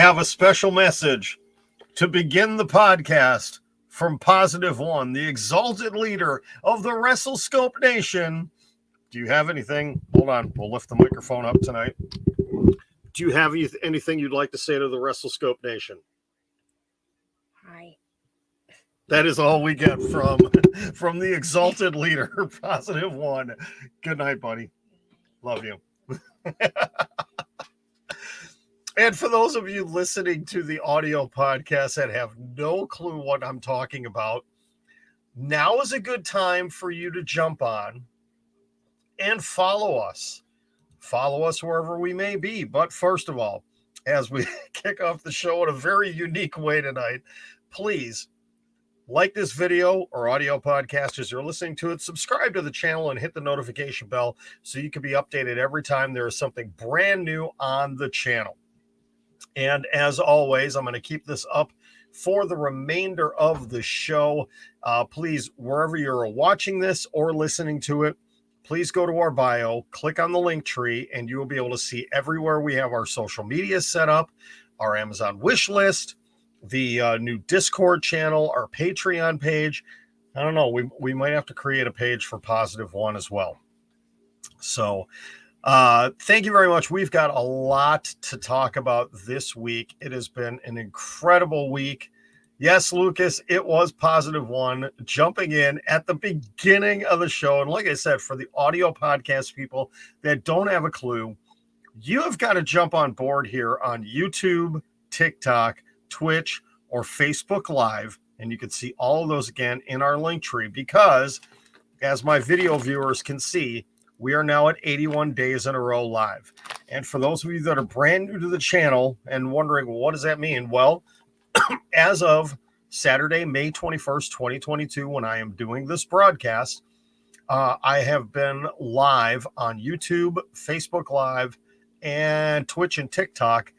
have a special message to begin the podcast from Positive One, the exalted leader of the WrestleScope Nation. Do you have anything? Hold on, we'll lift the microphone up tonight. Do you have anything you'd like to say to the WrestleScope Nation? Hi. That is all we get from the exalted leader, Positive One. Good night, buddy. Love you. And for those of you listening to the audio podcast that have no clue what I'm talking about, now is a good time for you to jump on and follow us. Follow us wherever we may be. But first of all, as we kick off the show in a very unique way tonight, please like this video or audio podcast as you're listening to it. Subscribe to the channel and hit the notification bell so you can be updated every time there is something brand new on the channel. And as always, I'm going to keep this up for the remainder of the show. Please, wherever you're watching this or listening to it, please go to our bio, click on the link tree, and you will be able to see everywhere we have our social media set up, our Amazon wish list, the new Discord channel, our Patreon page. I don't know, we might have to create a page for Positive One as well. So thank you very much. We've got a lot to talk about this week. It has been an incredible week. Yes, Lucas, it was Positive One jumping in at the beginning of the show. And like I said, for the audio podcast people that don't have a clue, you have got to jump on board here on YouTube, TikTok, Twitch, or Facebook Live. And you can see all of those again in our link tree because, as my video viewers can see, we are now at 81 days in a row live. And for those of you that are brand new to the channel and wondering, well, what does that mean? Well, as of Saturday, May 21st, 2022, when I am doing this broadcast, I have been live on YouTube, Facebook Live, and Twitch and TikTok,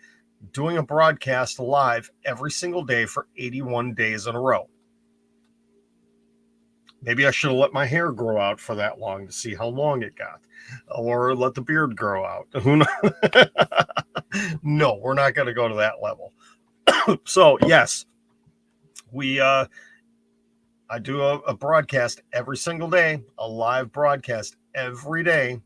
doing a broadcast live every single day for 81 days in a row. Maybe I should have let my hair grow out for that long to see how long it got, or let the beard grow out. Who knows? No, we're not going to go to that level. So yes, I do a broadcast every single day, a live broadcast every day,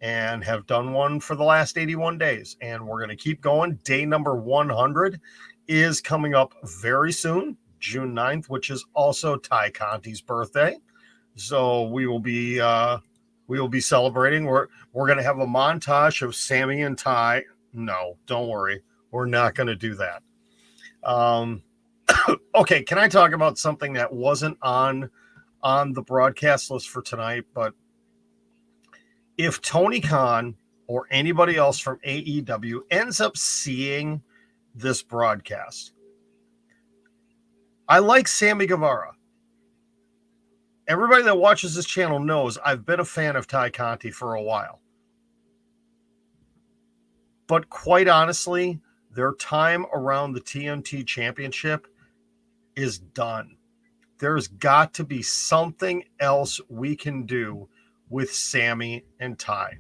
and have done one for the last 81 days. And we're going to keep going. Day number 100 is coming up very soon, June 9th, which is also Ty Conti's birthday. So we will be celebrating. We're going to have a montage of Sammy and Ty. No, don't worry. We're not going to do that. Okay, can I talk about something that wasn't on the broadcast list for tonight? But if Tony Khan or anybody else from AEW ends up seeing this broadcast, I like Sammy Guevara. Everybody that watches this channel knows I've been a fan of Ty Conti for a while. But quite honestly, their time around the TNT Championship is done. There's got to be something else we can do with Sammy and Ty.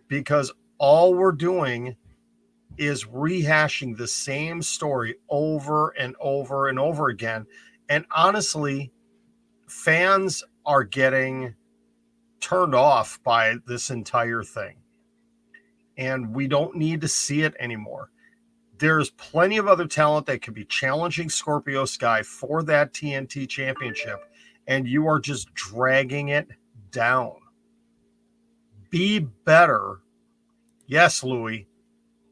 Because all we're doing is rehashing the same story over and over and over again. And honestly, fans are getting turned off by this entire thing. And we don't need to see it anymore. There's plenty of other talent that could be challenging Scorpio Sky for that TNT championship, and you are just dragging it down. Be better. Yes, Louis,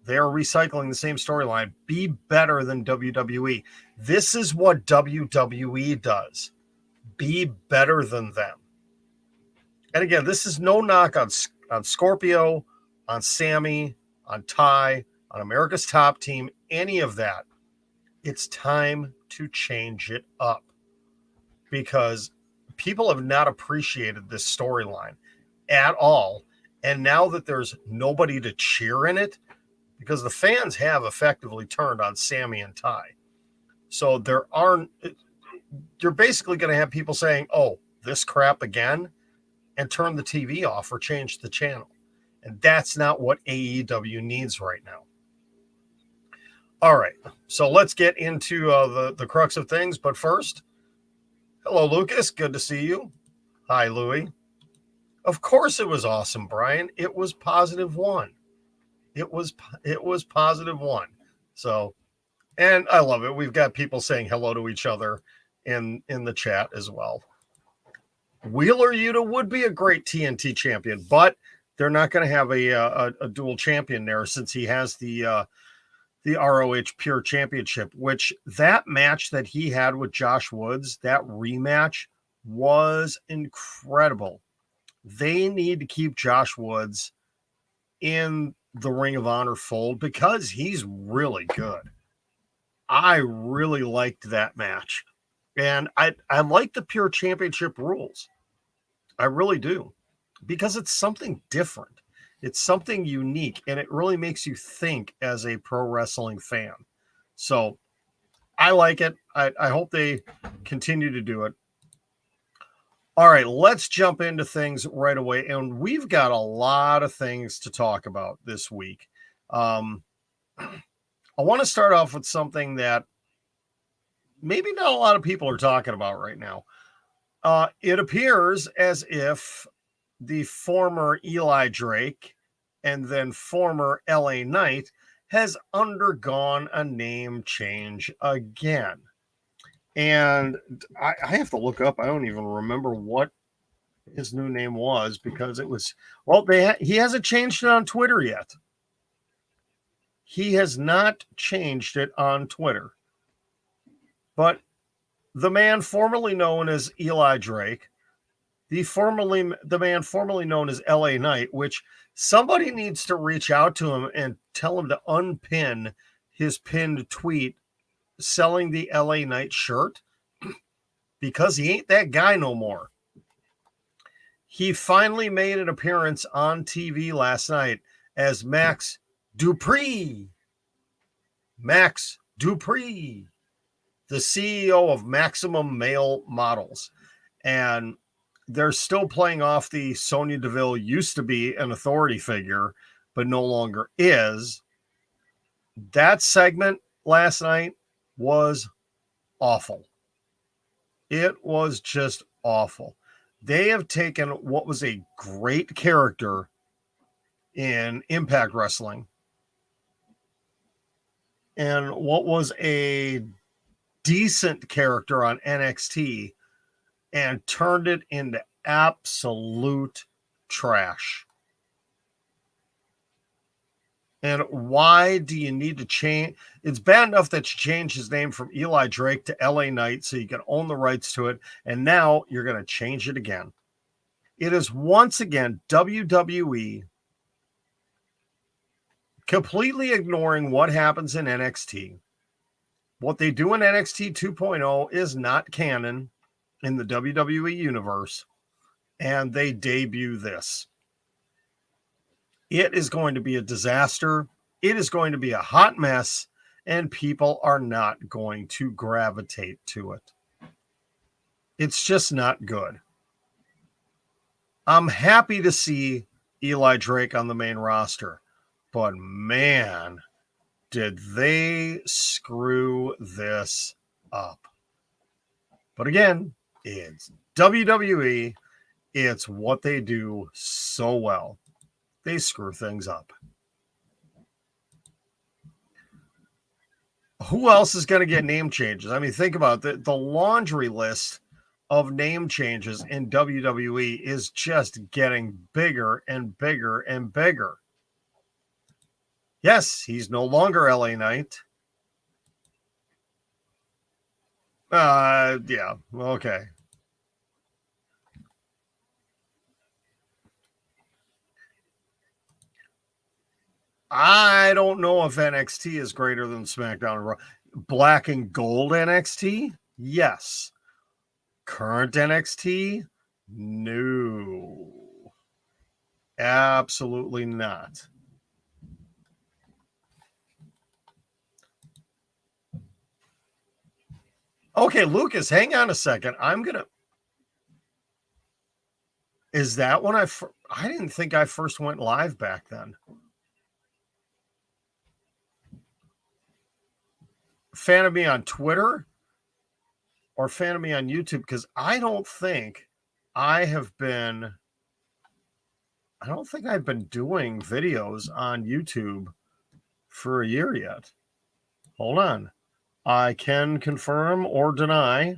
they are recycling the same storyline. Be better than WWE. This is what WWE does. Be better than them. And again, this is no knock on Scorpio, on Sammy, on Ty, on America's Top Team, any of that. It's time to change it up because people have not appreciated this storyline at all. And now that there's nobody to cheer in it, because the fans have effectively turned on Sammy and Ty. So you're basically going to have people saying, oh, this crap again, and turn the TV off or change the channel. And that's not what AEW needs right now. All right, so let's get into the crux of things. But first, hello, Lucas. Good to see you. Hi, Louie. Of course, it was awesome, Brian. It was +1. It was +1. So, and I love it. We've got people saying hello to each other in the chat as well. Wheeler Yuta would be a great TNT champion, but they're not going to have a dual champion there since he has the ROH Pure Championship, which that match that he had with Josh Woods, that rematch was incredible. They need to keep Josh Woods in the Ring of Honor fold because he's really good. I really liked that match. And I like the Pure Championship rules. I really do. Because it's something different. It's something unique, and it really makes you think as a pro wrestling fan. So I like it. I hope they continue to do it. All right, let's jump into things right away. And we've got a lot of things to talk about this week. I want to start off with something that maybe not a lot of people are talking about right now. It appears as if the former Eli Drake and then former LA Knight has undergone a name change again. And I have to look up. I don't even remember what his new name was because it was, well, he hasn't changed it on Twitter yet. He has not changed it on Twitter. But the man formerly known as Eli Drake, the man formerly known as LA Knight, which somebody needs to reach out to him and tell him to unpin his pinned tweet selling the LA Knight shirt because he ain't that guy no more. He finally made an appearance on TV last night as Max Dupree. Max Dupree, the CEO of Maximum Male Models. And they're still playing off the Sonya Deville used to be an authority figure, but no longer is. That segment last night was awful. It was just awful. They have taken what was a great character in Impact Wrestling and what was a decent character on NXT and turned it into absolute trash. And why do you need to change? It's bad enough that you changed his name from Eli Drake to LA Knight so you can own the rights to it. And now you're going to change it again. It is once again WWE completely ignoring what happens in NXT. What they do in NXT 2.0 is not canon in the WWE universe. And they debut this. It is going to be a disaster. It is going to be a hot mess, and people are not going to gravitate to it. It's just not good. I'm happy to see Eli Drake on the main roster, but man, did they screw this up. But again, it's WWE. It's what they do so well. They screw things up. Who else is going to get name changes? I mean, think about the laundry list of name changes in WWE is just getting bigger and bigger and bigger. Yes, he's no longer LA Knight. Yeah, okay. I don't know if NXT is greater than SmackDown. Black and Gold NXT? Yes. Current NXT? No. Absolutely not. Okay, Lucas, hang on a second. Is that when I didn't think I first went live back then. fan of me on Twitter or fan of me on YouTube, because I don't think I've been doing videos on YouTube for a year yet. Hold on. I can confirm or deny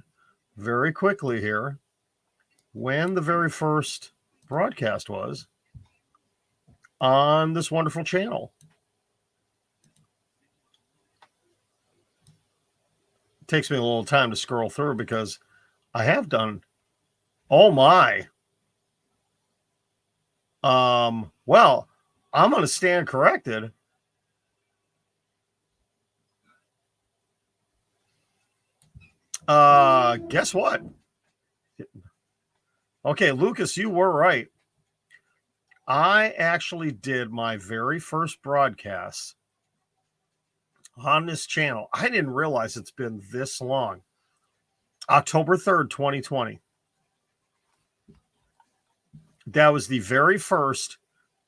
very quickly here when the very first broadcast was on this wonderful channel. It takes me a little time to scroll through because I have done, oh my. Well, I'm going to stand corrected. Guess what? Okay, Lucas, you were right. I actually did my very first broadcast on this channel. I didn't realize it's been this long. October 3rd, 2020. That was the very first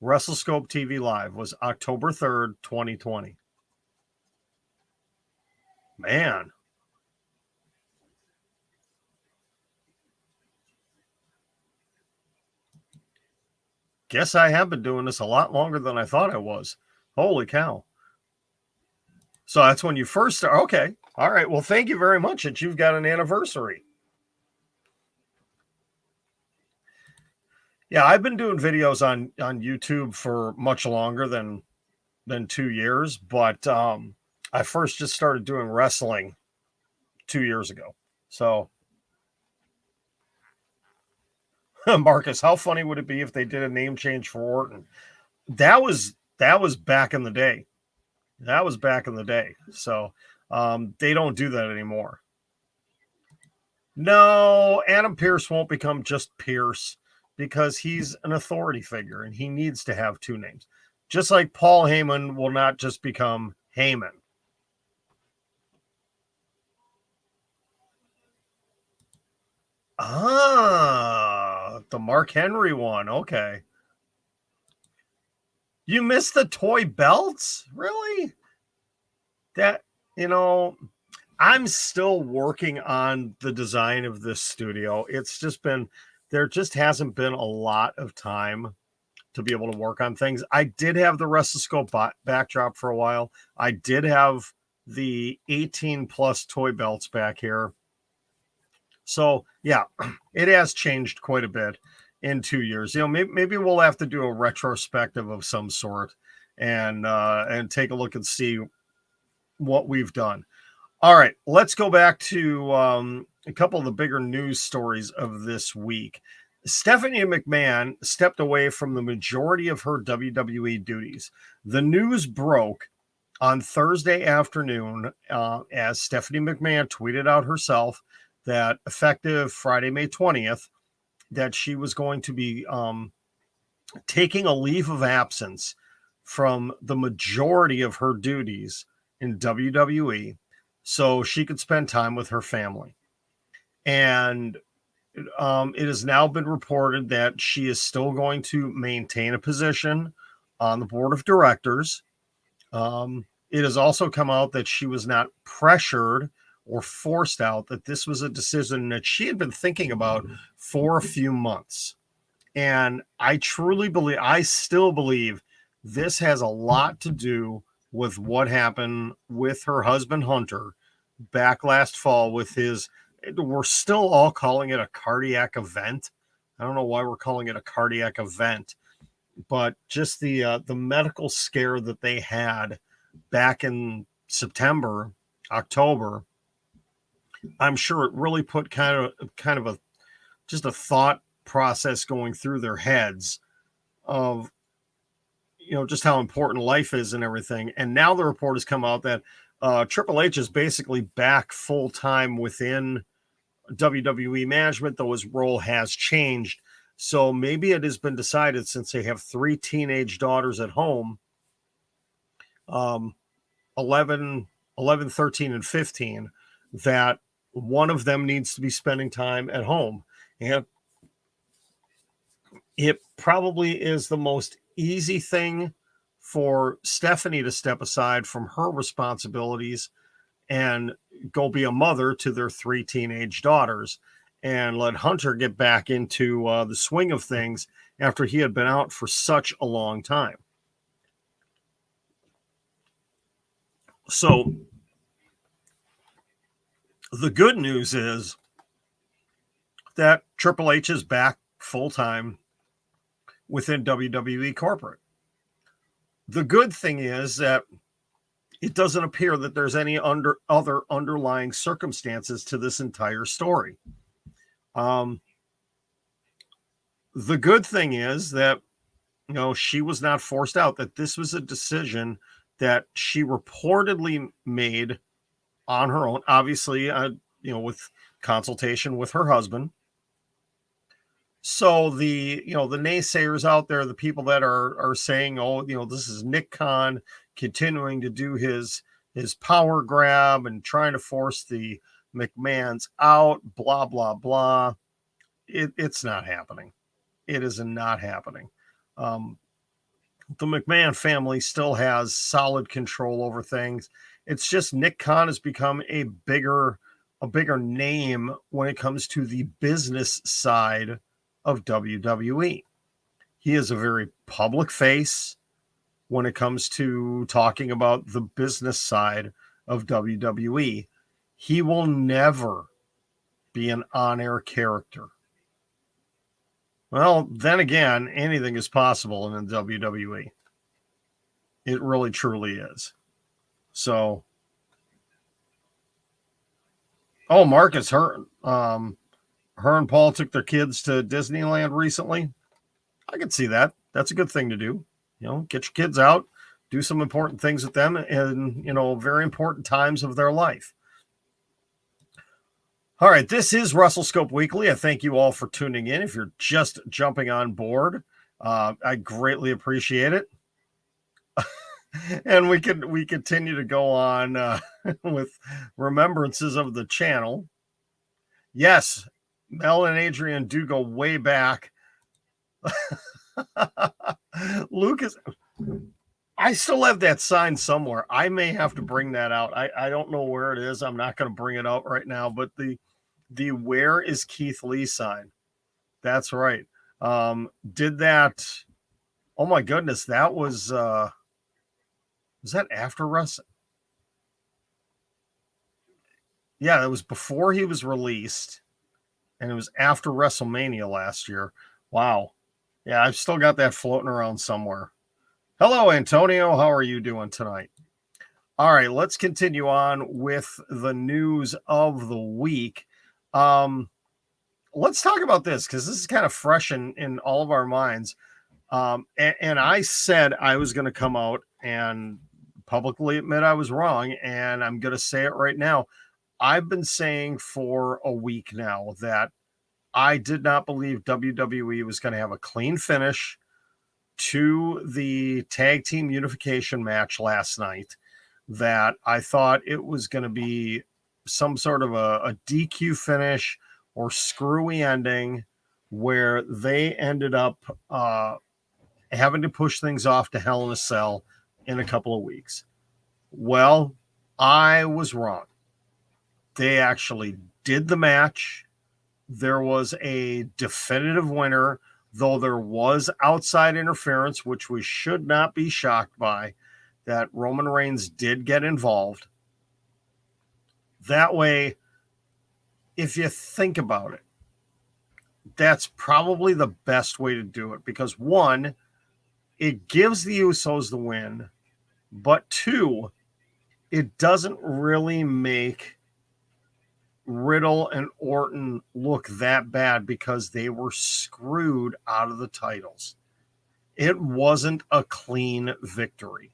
WrestleScope TV Live, was October 3rd, 2020. Man. Guess I have been doing this a lot longer than I thought I was. Holy cow. So that's when you first start. Okay. All right. Well, thank you very much that you've got an anniversary. Yeah, I've been doing videos on YouTube for much longer than 2 years, but I first just started doing wrestling 2 years ago. So Marcus, how funny would it be if they did a name change for Orton? That was back in the day. That was back in the day. So they don't do that anymore. No, Adam Pearce won't become just Pearce because he's an authority figure and he needs to have two names. Just like Paul Heyman will not just become Heyman. Ah, the Mark Henry one. Okay. You missed the toy belts? Really? That, I'm still working on the design of this studio. It's just been, there just hasn't been a lot of time to be able to work on things. I did have the WrestleScope backdrop for a while. I did have the 18 plus toy belts back here. So yeah, it has changed quite a bit in 2 years. Maybe we'll have to do a retrospective of some sort and take a look and see what we've done. All right, let's go back to a couple of the bigger news stories of this week. Stephanie McMahon stepped away from the majority of her WWE duties. The news broke on Thursday afternoon as Stephanie McMahon tweeted out herself that effective Friday, May 20th, that she was going to be taking a leave of absence from the majority of her duties in WWE so she could spend time with her family. And it has now been reported that she is still going to maintain a position on the board of directors. It has also come out that she was not pressured or forced out, that this was a decision that she had been thinking about for a few months. And I still believe this has a lot to do with what happened with her husband, Hunter, back last fall with his, we're still all calling it a cardiac event. I don't know why we're calling it a cardiac event, but just the medical scare that they had back in September, October, I'm sure it really put kind of a thought process going through their heads of, just how important life is and everything. And now the report has come out that Triple H is basically back full time within WWE management, though his role has changed. So maybe it has been decided, since they have 3 teenage daughters at home, 11, 13, and 15, that one of them needs to be spending time at home. And it probably is the most easy thing for Stephanie to step aside from her responsibilities and go be a mother to their 3 teenage daughters and let Hunter get back into the swing of things after he had been out for such a long time. So the good news is that Triple H is back full-time within WWE corporate. The good thing is that it doesn't appear that there's any other underlying circumstances to this entire story. The good thing is that, she was not forced out, that this was a decision that she reportedly made on her own, obviously, with consultation with her husband. So the naysayers out there, the people that are saying, this is Nick Khan continuing to do his power grab and trying to force the McMahons out, blah, blah, blah. It's not happening. It is not happening. The McMahon family still has solid control over things. It's just Nick Khan has become a bigger name when it comes to the business side of WWE. He is a very public face when it comes to talking about the business side of WWE. He will never be an on-air character. Well, then again, anything is possible in the WWE. It really, truly is. So, Marcus, her and Paul took their kids to Disneyland recently. I can see that. That's a good thing to do. Get your kids out, do some important things with them in, very important times of their life. All right, this is WrestleScope Weekly. I thank you all for tuning in. If you're just jumping on board, I greatly appreciate it. And we continue to go on with remembrances of the channel. Yes, Mel and Adrian do go way back. Lucas, I still have that sign somewhere. I may have to bring that out. I don't know where it is. I'm not going to bring it out right now, but the "Where is Keith Lee" sign. That's right. Did that. Oh my goodness. That was that after wrestling? Yeah, that was before he was released, and it was after WrestleMania last year. Wow. Yeah, I've still got that floating around somewhere. Hello, Antonio. How are you doing tonight? All right, let's continue on with the news of the week. Let's talk about this because this is kind of fresh in all of our minds. And I said I was going to come out and publicly admit I was wrong, and I'm going to say it right now. I've been saying for a week now that I did not believe WWE was going to have a clean finish to the tag team unification match last night, that I thought it was going to be some sort of a DQ finish or screwy ending where they ended up having to push things off to Hell in a Cell in a couple of weeks. Well, I was wrong. They actually did the match. There was a definitive winner, though there was outside interference, which we should not be shocked by, that Roman Reigns did get involved. That way, if you think about it, that's probably the best way to do it, because one, it gives the Usos the win, but two, it doesn't really make Riddle and Orton look that bad because they were screwed out of the titles. It wasn't a clean victory.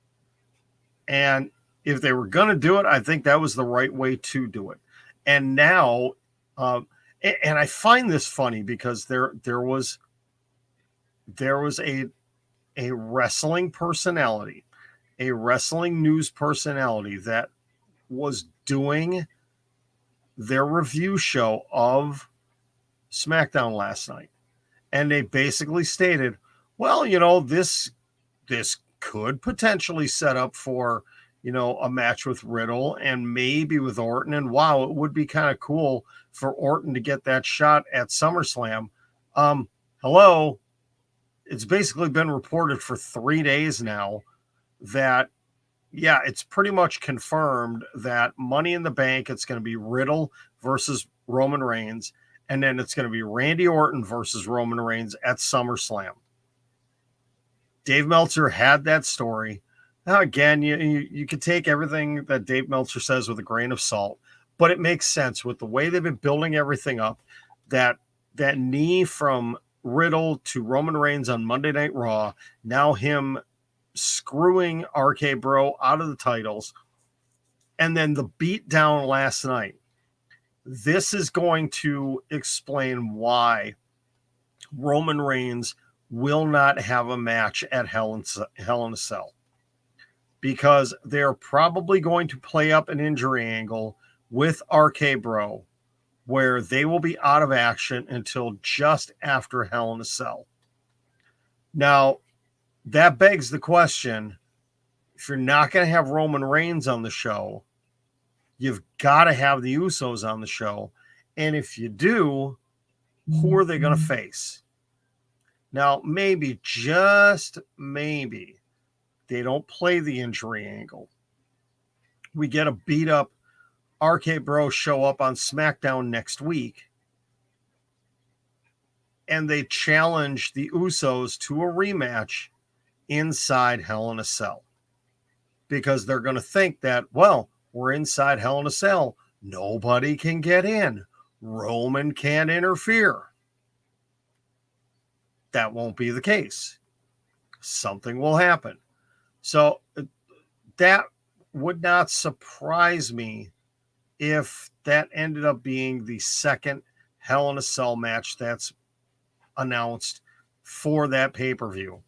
And if they were going to do it, I think that was the right way to do it. And now, and I find this funny because there was a wrestling personality, a wrestling news personality that was doing their review show of SmackDown last night. And they basically stated, well, this could potentially set up for, a match with Riddle and maybe with Orton. And wow, it would be kind of cool for Orton to get that shot at SummerSlam. Hello. It's basically been reported for 3 days now that, yeah, it's pretty much confirmed that Money in the Bank, it's going to be Riddle versus Roman Reigns. And then it's going to be Randy Orton versus Roman Reigns at SummerSlam. Dave Meltzer had that story. Now, again, you could take everything that Dave Meltzer says with a grain of salt, but it makes sense with the way they've been building everything up. That knee from Riddle to Roman Reigns on Monday Night Raw, now him screwing RK Bro out of the titles, and then the beat down last night. This is going to explain why Roman Reigns will not have a match at Hell in a Cell, because they're probably going to play up an injury angle with RK Bro where they will be out of action until just after Hell in a Cell. Now, that begs the question, if you're not going to have Roman Reigns on the show, you've got to have the Usos on the show. And if you do, who are they going to face? Now, maybe, just maybe, they don't play the injury angle. We get a beat up RK Bro show up on SmackDown next week, and they challenge the Usos to a rematch inside Hell in a Cell, because they're going to think that, well, we're inside Hell in a Cell. Nobody can get in. Roman can't interfere. That won't be the case. Something will happen. So that would not surprise me if that ended up being the second Hell in a Cell match that's announced for that pay-per-view.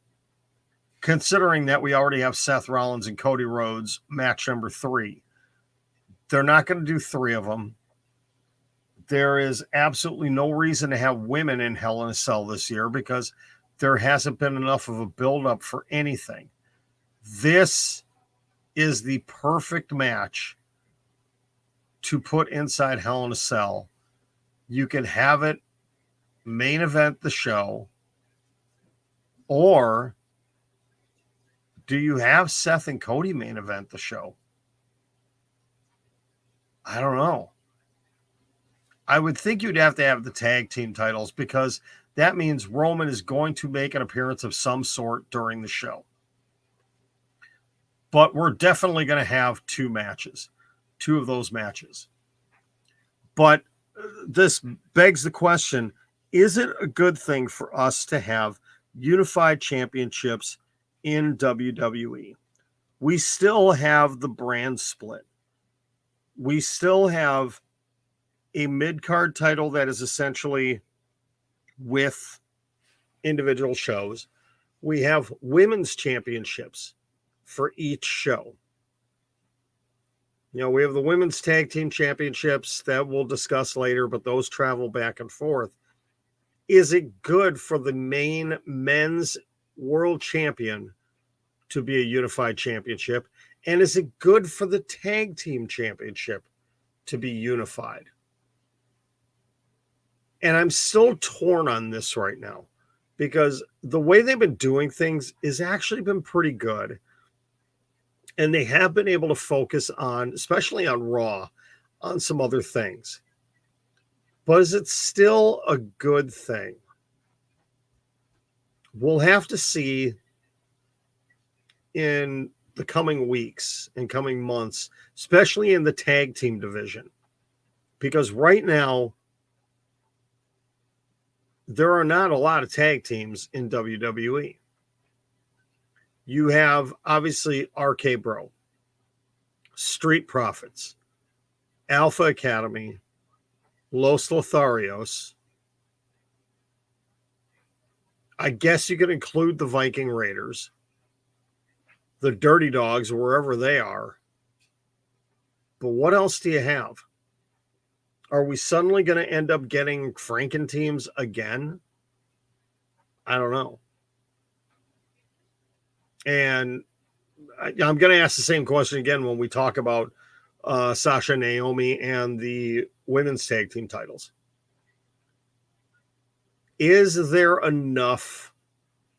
Considering that we already have Seth Rollins and Cody Rhodes, match number 3. They're not going to do 3 of them. There is absolutely no reason to have women in Hell in a Cell this year, because there hasn't been enough of a build-up for anything. This is the perfect match to put inside Hell in a Cell. You can have it main event the show, or do you have Seth and Cody main event the show? I don't know. I would think you'd have to have the tag team titles, because that means Roman is going to make an appearance of some sort during the show. But we're definitely going to have 2 of those matches. But this begs the question, is it a good thing for us to have unified championships in WWE? We still have the brand split. We still have a mid-card title that is essentially with individual shows. We have women's championships for each show. We have the women's tag team championships that we'll discuss later, but those travel back and forth. Is it good for the main men's world champion to be a unified championship? And is it good for the tag team championship to be unified? And I'm still torn on this right now, because the way they've been doing things has actually been pretty good. And they have been able to focus on, especially on Raw, on some other things. But is it still a good thing? We'll have to see in the coming weeks and coming months, especially in the tag team division. Because right now, there are not a lot of tag teams in WWE. You have, obviously, RK Bro, Street Profits, Alpha Academy, Los Lotharios. I guess you could include the Viking Raiders, the Dirty Dogs, wherever they are. But what else do you have? Are we suddenly going to end up getting Franken teams again? I don't know. And I'm going to ask the same question again when we talk about Sasha, Naomi, and the women's tag team titles. Is there enough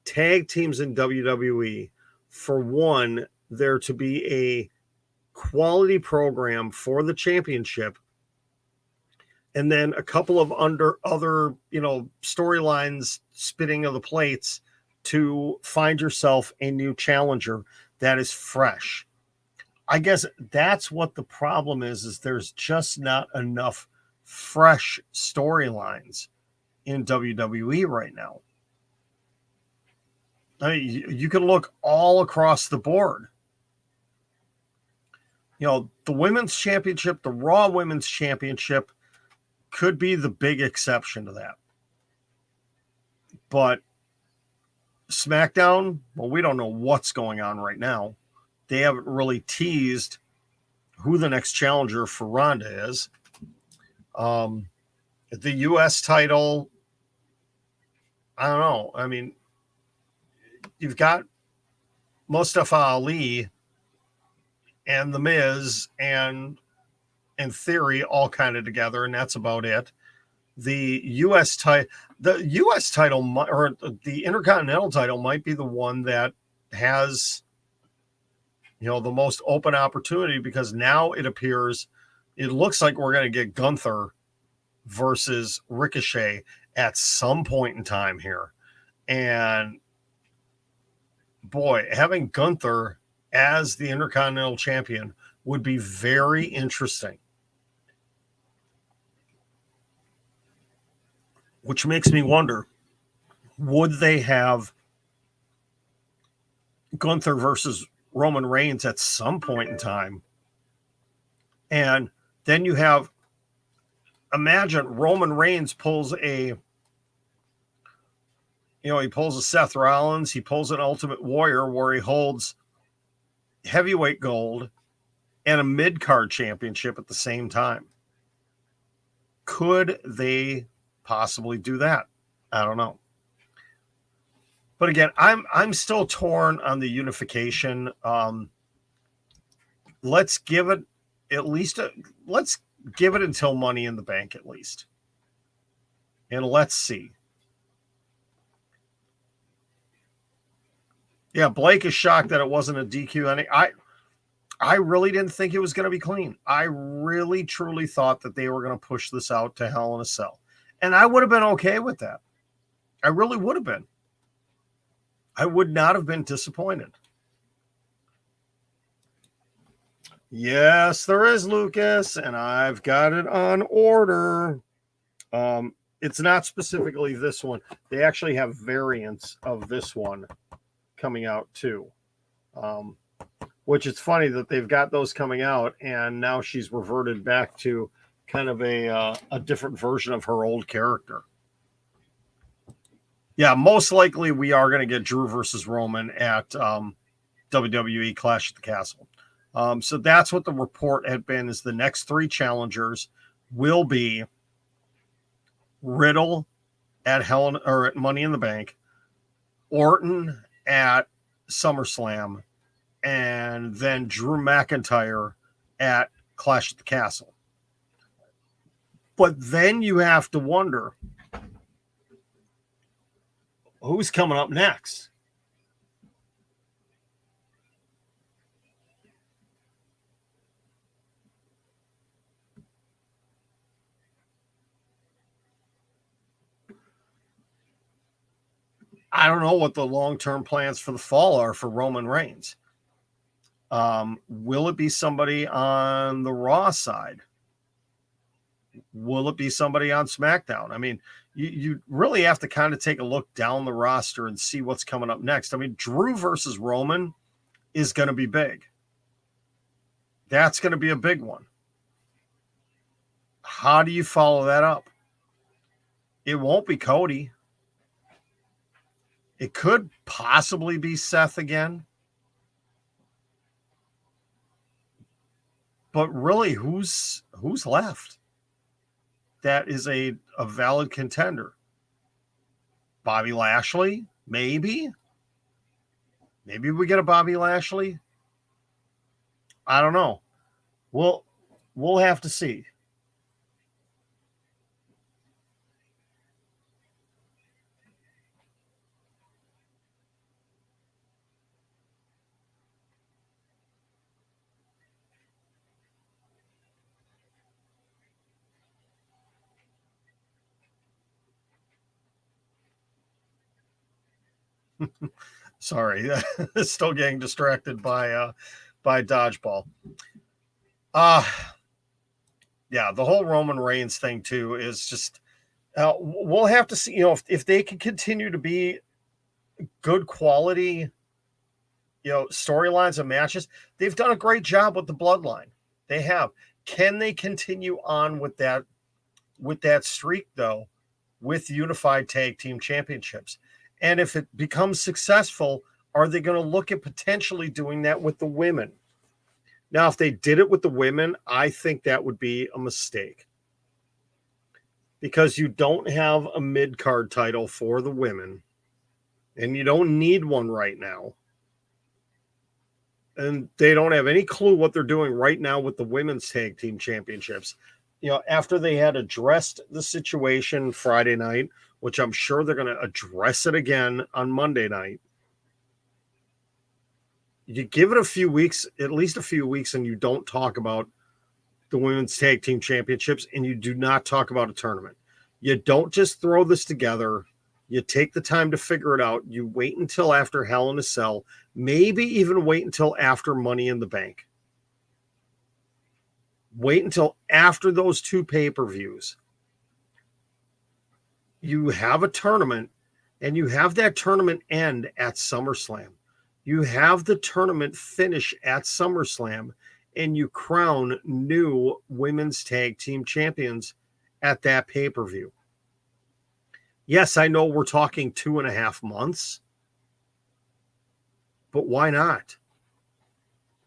tag teams in WWE for one, there to be a quality program for the championship, and then a couple of other storylines spitting of the plates to find yourself a new challenger that is fresh? I guess that's what the problem is there's just not enough fresh storylines in WWE right now. I mean, you can look all across the board. The women's championship, the Raw Women's Championship could be the big exception to that. But SmackDown, well, we don't know what's going on right now. They haven't really teased who the next challenger for Ronda is. The U.S. title, I don't know. I mean, you've got Mustafa Ali and The Miz and in theory all kind of together, and that's about it. The U.S. title, or the Intercontinental title might be the one that has, the most open opportunity, because now it looks like we're going to get Gunther versus Ricochet at some point in time here. And boy, having Gunther as the Intercontinental Champion would be very interesting. Which makes me wonder, would they have Gunther versus Roman Reigns at some point in time? And then you have, imagine Roman Reigns pulls a Seth Rollins, he pulls an Ultimate Warrior where he holds heavyweight gold and a mid-card championship at the same time. Could they possibly do that? I don't know. But again, I'm still torn on the unification. Let's give it let's give it until Money in the Bank at least. And let's see. Yeah, Blake is shocked that it wasn't a DQ. I really didn't think it was going to be clean. I really, truly thought that they were going to push this out to Hell in a Cell. And I would have been okay with that. I really would have been. I would not have been disappointed. Yes, there is, Lucas, and I've got it on order. It's not specifically this one. They actually have variants of this one coming out too. Which it's funny that they've got those coming out, and now she's reverted back to kind of a different version of her old character. Yeah, most likely we are going to get Drew versus Roman at WWE Clash at the Castle. So that's what the report had been, is the next three challengers will be Riddle at at Money in the Bank, Orton at SummerSlam, and then Drew McIntyre at Clash at the Castle. But then you have to wonder, who's coming up next? I don't know what the long-term plans for the fall are for Roman Reigns. Will it be somebody on the Raw side? Will it be somebody on SmackDown? I mean, you really have to kind of take a look down the roster and see what's coming up next. I mean, Drew versus Roman is going to be big. That's going to be a big one. How do you follow that up? It won't be Cody. It could possibly be Seth again. But really, who's left that is a valid contender? Bobby Lashley? Maybe. Maybe we get a Bobby Lashley. I don't know. We'll have to see. Sorry, still getting distracted by dodgeball. Yeah, the whole Roman Reigns thing too is just. We'll have to see. If they can continue to be good quality, storylines and matches. They've done a great job with the Bloodline. They have. Can they continue on with that streak though, with unified tag team championships? And if it becomes successful, are they going to look at potentially doing that with the women? Now, if they did it with the women, I think that would be a mistake. Because you don't have a mid-card title for the women, and you don't need one right now. And they don't have any clue what they're doing right now with the women's tag team championships. After they had addressed the situation Friday night, which I'm sure they're going to address it again on Monday night. You give it a few weeks, at least a few weeks, and you don't talk about the women's tag team championships, and you do not talk about a tournament. You don't just throw this together. You take the time to figure it out. You wait until after Hell in a Cell, maybe even wait until after Money in the Bank. Wait until after those two pay-per-views. You have a tournament, and you have that tournament end at SummerSlam. You have the tournament finish at SummerSlam, and you crown new women's tag team champions at that pay-per-view. Yes, I know we're talking 2.5 months, but why not?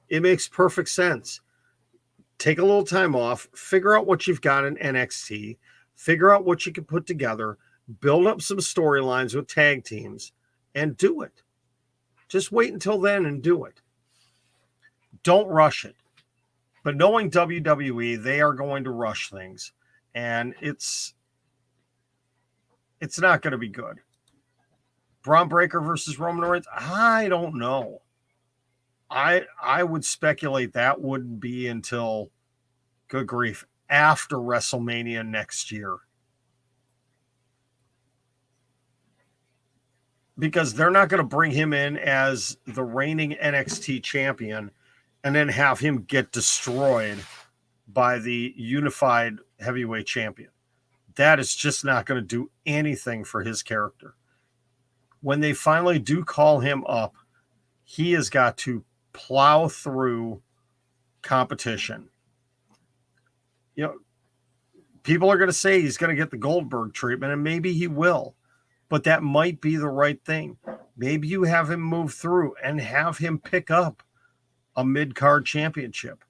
It makes perfect sense. Take a little time off, figure out what you've got in NXT, figure out what you can put together, build up some storylines with tag teams, and do it. Just wait until then and do it. Don't rush it. But knowing WWE, they are going to rush things, and it's not going to be good. Braun Breaker versus Roman Reigns, I don't know. I would speculate that wouldn't be until, good grief, after WrestleMania next year. Because they're not going to bring him in as the reigning NXT champion and then have him get destroyed by the unified heavyweight champion. That is just not going to do anything for his character. When they finally do call him up, he has got to plow through competition. People are going to say he's going to get the Goldberg treatment, and maybe he will. But that might be the right thing. Maybe you have him move through and have him pick up a mid-card championship,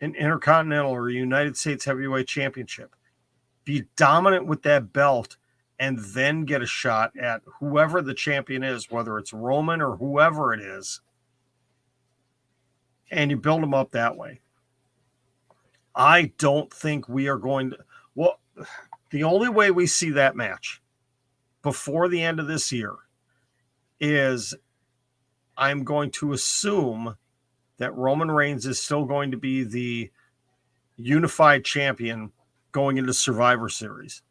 an Intercontinental or United States Heavyweight Championship. Be dominant with that belt and then get a shot at whoever the champion is, whether it's Roman or whoever it is. And you build them up that way. I don't think we are going to... Well, the only way we see that match before the end of this year is I'm going to assume that Roman Reigns is still going to be the unified champion going into Survivor Series.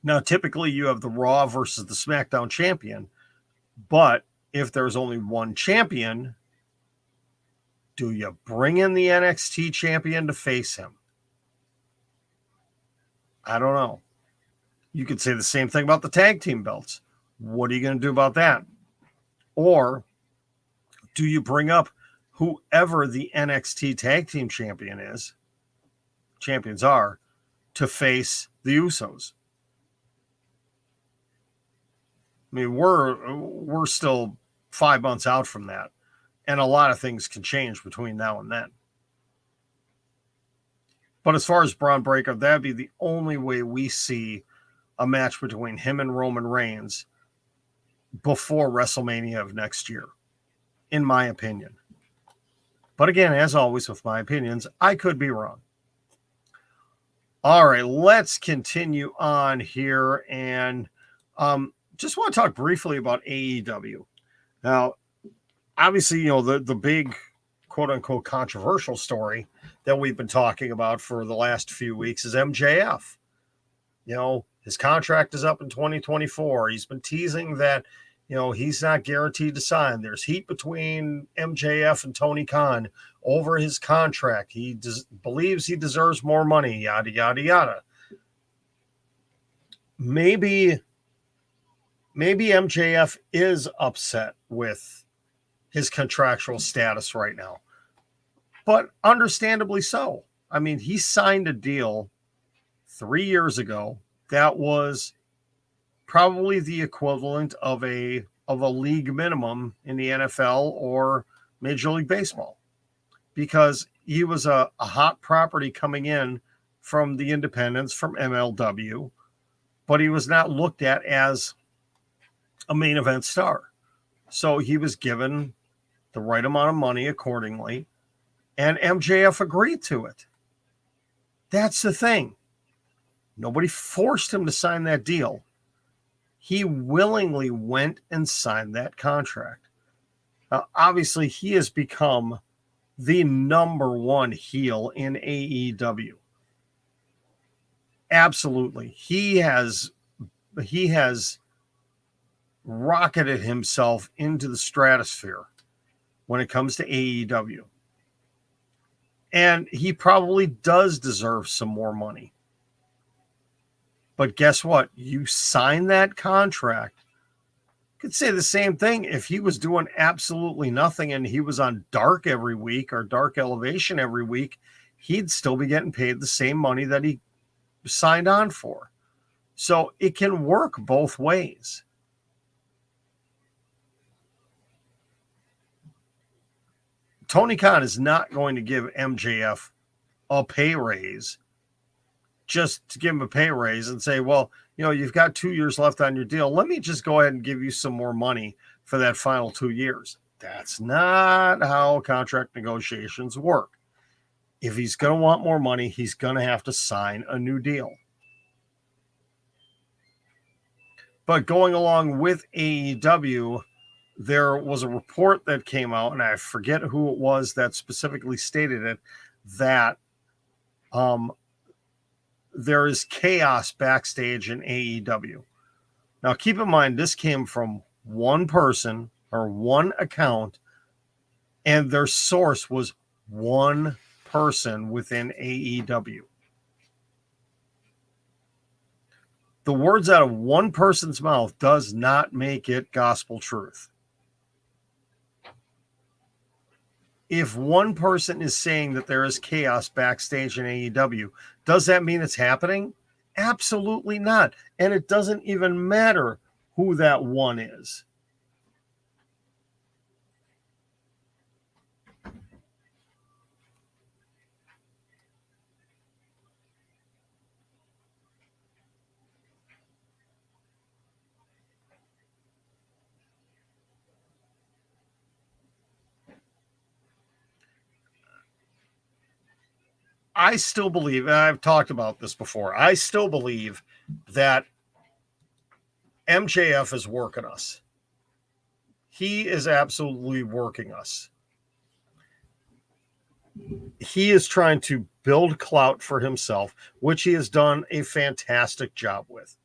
Now, typically you have the Raw versus the SmackDown champion, but if there's only one champion, do you bring in the NXT champion to face him? I don't know. You could say the same thing about the tag team belts. What are you going to do about that? Or do you bring up whoever the NXT tag team champions are, to face the Usos? I mean, we're still 5 months out from that, and a lot of things can change between now and then. But as far as Braun Breaker, that'd be the only way we see a match between him and Roman Reigns before WrestleMania of next year, in my opinion. But again, as always with my opinions, I could be wrong. All right, let's continue on here. And just want to talk briefly about AEW. Now, obviously, the big quote-unquote controversial story that we've been talking about for the last few weeks is MJF. His contract is up in 2024. He's been teasing that, he's not guaranteed to sign. There's heat between MJF and Tony Khan over his contract. He believes he deserves more money, yada, yada, yada. Maybe MJF is upset with his contractual status right now, but understandably so. I mean, he signed a deal 3 years ago that was probably the equivalent of a league minimum in the NFL or Major League Baseball, because he was a hot property coming in from the independents, from MLW, but he was not looked at as a main event star. So he was given the right amount of money accordingly, and MJF agreed to it. That's the thing. Nobody forced him to sign that deal. He willingly went and signed that contract. Now, obviously, he has become the number one heel in AEW. Absolutely. He has rocketed himself into the stratosphere when it comes to AEW. And he probably does deserve some more money. But guess what? You sign that contract. You could say the same thing if he was doing absolutely nothing and he was on Dark every week or Dark Elevation every week. He'd still be getting paid the same money that he signed on for. So it can work both ways. Tony Khan is not going to give MJF a pay raise just to give him a pay raise and say, well, you've got 2 years left on your deal. Let me just go ahead and give you some more money for that final 2 years. That's not how contract negotiations work. If he's going to want more money, he's going to have to sign a new deal. But going along with AEW, there was a report that came out, and I forget who it was that specifically stated it, that there is chaos backstage in AEW. Now, keep in mind, this came from one person or one account, and their source was one person within AEW. The words out of one person's mouth does not make it gospel truth. If one person is saying that there is chaos backstage in AEW, does that mean it's happening? Absolutely not. And it doesn't even matter who that one is. I still believe, and I've talked about this before, I still believe that MJF is working us. He is absolutely working us. He is trying to build clout for himself, which he has done a fantastic job with.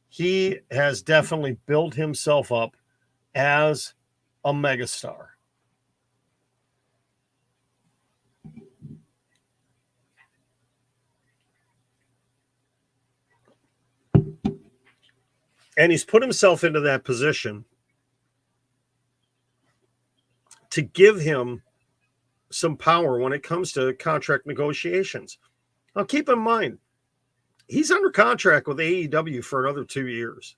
He has definitely built himself up as a megastar. And he's put himself into that position to give him some power when it comes to contract negotiations. Now, keep in mind, he's under contract with AEW for another 2 years.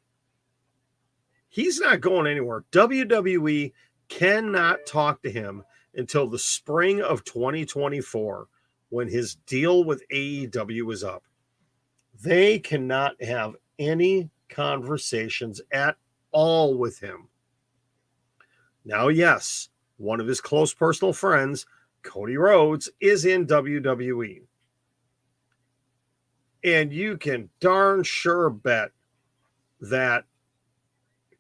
He's not going anywhere. WWE cannot talk to him until the spring of 2024 when his deal with AEW is up. They cannot have any conversations at all with him. Now, yes, one of his close personal friends, Cody Rhodes, is in WWE. And you can darn sure bet that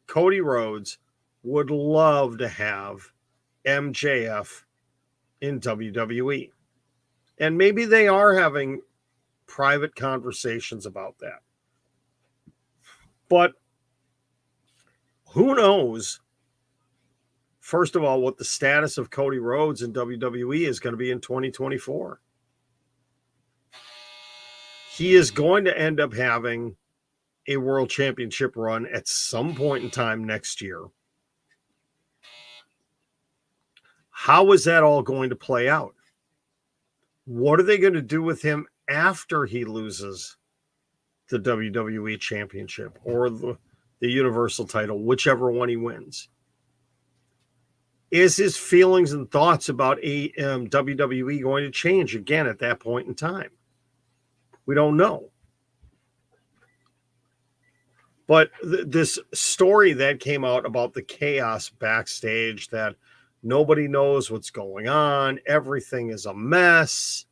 Cody Rhodes would love to have MJF in WWE. And maybe they are having private conversations about that. But who knows, first of all, what the status of Cody Rhodes in WWE is going to be in 2024. He is going to end up having a world championship run at some point in time next year. How is that all going to play out? What are they going to do with him after he loses the WWE championship or the Universal title, whichever one he wins? Is his feelings and thoughts about WWE going to change again at that point in time? We don't know. But this story that came out about the Chaos Backstage, that nobody knows what's going on, everything is a mess.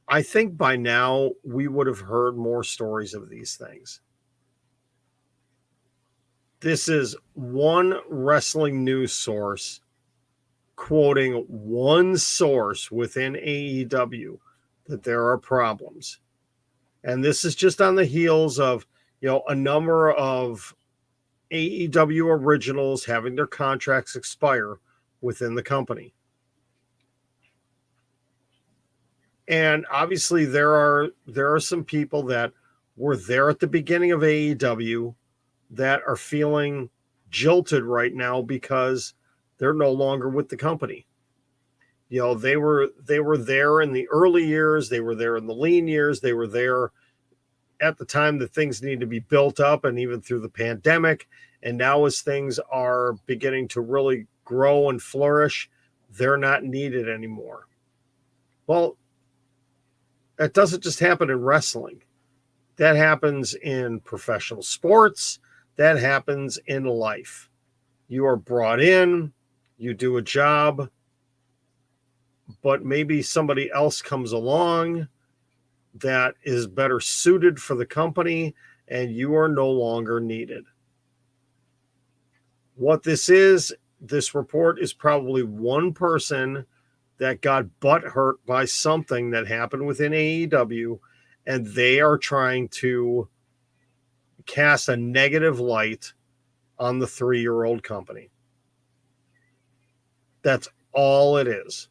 I think by now we would have heard more stories of these things. This is one wrestling news source quoting one source within AEW that there are problems. And this is just on the heels of, a number of AEW originals having their contracts expire within the company. And obviously there are some people that were there at the beginning of AEW that are feeling jilted right now because they're no longer with the company. They were there in the early years, they were there in the lean years, they were there at the time that things need to be built up, and even through the pandemic. And now as things are beginning to really grow and flourish, they're not needed anymore. Well, that doesn't just happen in wrestling. That happens in professional sports. That happens in life. You are brought in, you do a job, but maybe somebody else comes along that is better suited for the company, and you are no longer needed. What this report is probably one person that got butthurt by something that happened within AEW, and they are trying to cast a negative light on the 3-year-old company. That's all it is.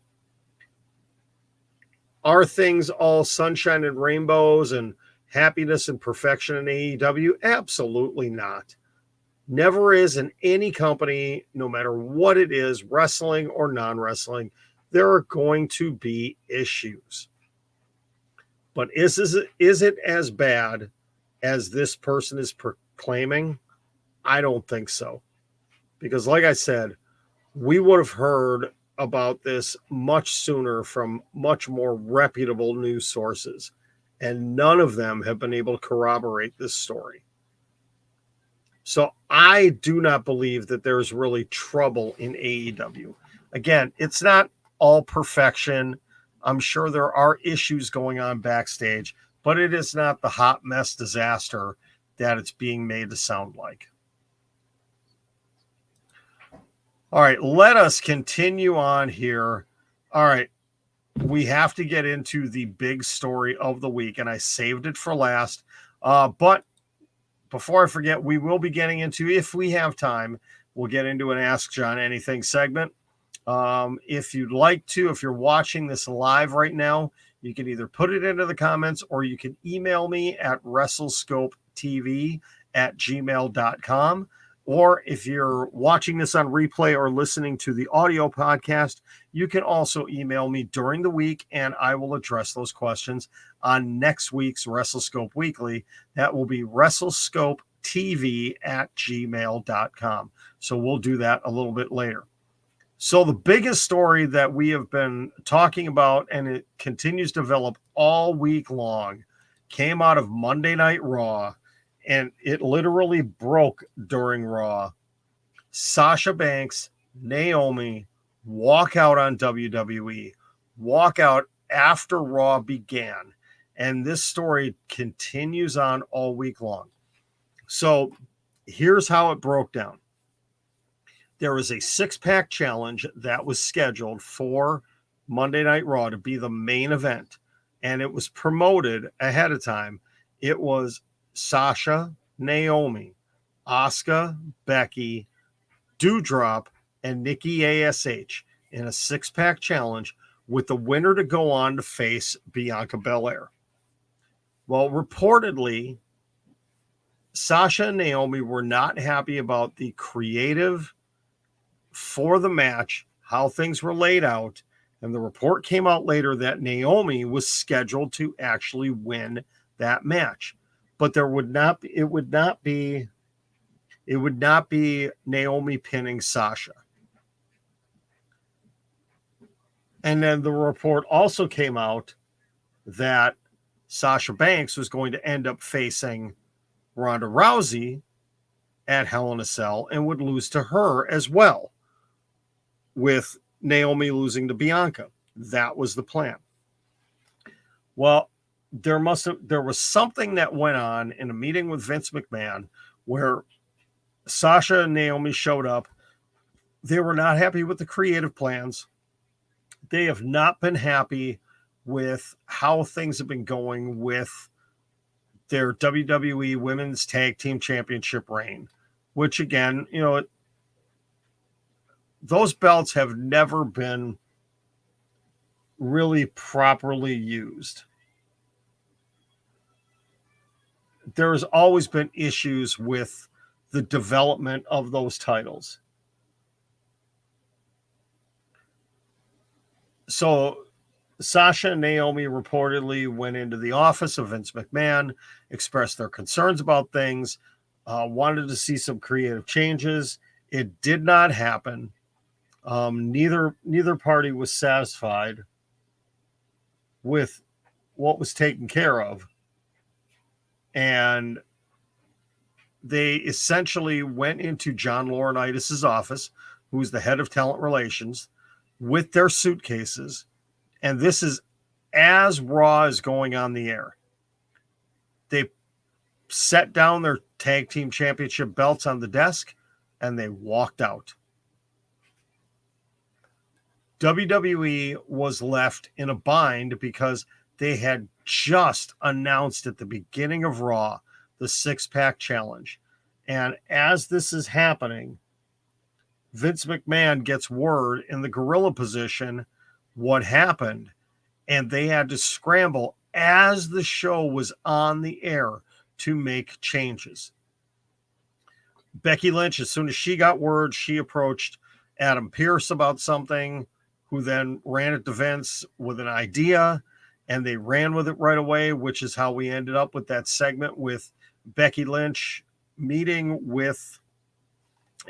Are things all sunshine and rainbows and happiness and perfection in AEW? Absolutely not. Never is in any company, no matter what it is, wrestling or non-wrestling. There are going to be issues. But is it as bad as this person is proclaiming? I don't think so. Because like I said, we would have heard about this much sooner from much more reputable news sources, and none of them have been able to corroborate this story. So I do not believe that there's really trouble in AEW. Again, it's not all perfection. I'm sure there are issues going on backstage, but it is not the hot mess disaster that it's being made to sound like. All right, let us continue on here. All right, we have to get into the big story of the week, and I saved it for last. But before I forget, we will be getting into, if we have time, we'll get into an Ask John Anything segment. If you'd like to, if you're watching this live right now, you can either put it into the comments or you can email me at WrestleScopeTV@gmail.com. Or if you're watching this on replay or listening to the audio podcast, you can also email me during the week, and I will address those questions on next week's WrestleScope Weekly. That will be WrestleScopeTV@gmail.com. So we'll do that a little bit later. So the biggest story that we have been talking about, and it continues to develop all week long, came out of Monday Night Raw. And it literally broke during Raw. Sasha Banks Naomi walk out on WWE, walk out after Raw began. And this story continues on all week long. So here's how it broke down. There was a 6-pack challenge that was scheduled for Monday Night Raw to be the main event. And it was promoted ahead of time. It was Sasha, Naomi, Asuka, Becky, Doudrop, and Nikki ASH in a 6-pack challenge, with the winner to go on to face Bianca Belair. Well, reportedly, Sasha and Naomi were not happy about the creative for the match, how things were laid out, and the report came out later that Naomi was scheduled to actually win that match. But it would not be Naomi pinning Sasha. And then the report also came out that Sasha Banks was going to end up facing Ronda Rousey at Hell in a Cell and would lose to her as well, with Naomi losing to Bianca. That was the plan. Well, there was something that went on in a meeting with Vince McMahon where Sasha and Naomi showed up. They were not happy with the creative plans. They have not been happy with how things have been going with their WWE Women's Tag Team Championship reign, which again, those belts have never been really properly used. There's always been issues with the development of those titles. So Sasha and Naomi reportedly went into the office of Vince McMahon, expressed their concerns about things, wanted to see some creative changes. It did not happen. Neither party was satisfied with what was taken care of. And they essentially went into John Laurinaitis' office, who's the head of talent relations, with their suitcases. And this is as Raw is going on the air. They set down their tag team championship belts on the desk and they walked out. WWE was left in a bind because they had just announced at the beginning of Raw the 6-pack challenge. And as this is happening, Vince McMahon gets word in the gorilla position what happened, and they had to scramble as the show was on the air to make changes. Becky Lynch, as soon as she got word, she approached Adam Pearce about something, who then ran it to Vince with an idea, and they ran with it right away, which is how we ended up with that segment with Becky Lynch meeting with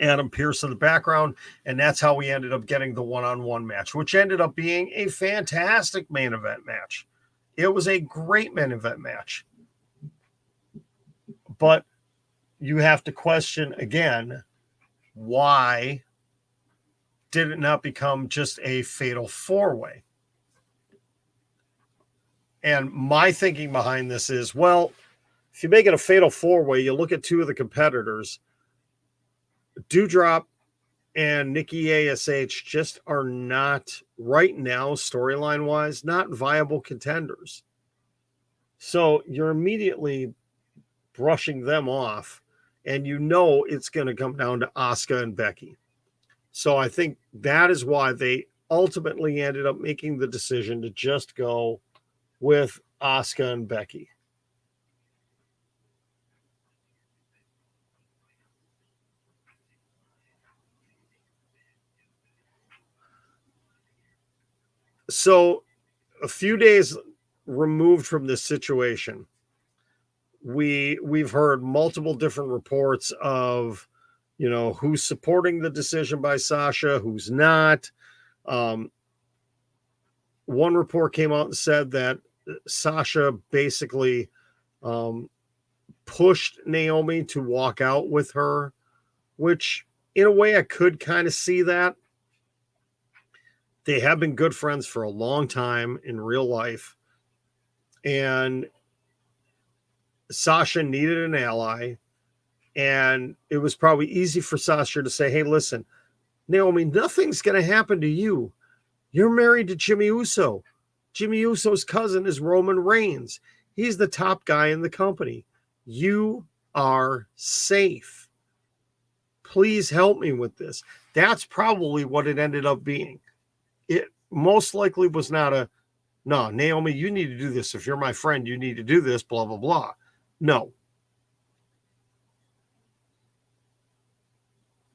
Adam Pearce in the background, and that's how we ended up getting the one-on-one match, which ended up being a fantastic main event match. It was a great main event match. But you have to question again, why did it not become just a fatal 4-way? And my thinking behind this is, well, if you make it a fatal 4-way, you look at two of the competitors, Doudrop and Nikki ASH just are not, right now, storyline-wise, not viable contenders. So you're immediately brushing them off, and it's going to come down to Asuka and Becky. So I think that is why they ultimately ended up making the decision to just go with Asuka and Becky. So a few days removed from this situation, we've heard multiple different reports of, who's supporting the decision by Sasha, who's not. One report came out and said that Sasha basically pushed Naomi to walk out with her, which in a way, I could kind of see that. They have been good friends for a long time in real life. And Sasha needed an ally. And it was probably easy for Sasha to say, hey, listen, Naomi, nothing's going to happen to you. You're married to Jimmy Uso. Jimmy Uso's cousin is Roman Reigns. He's the top guy in the company. You are safe. Please help me with this. That's probably what it ended up being. It most likely was not no, Naomi, you need to do this. If you're my friend, you need to do this, blah, blah, blah. No.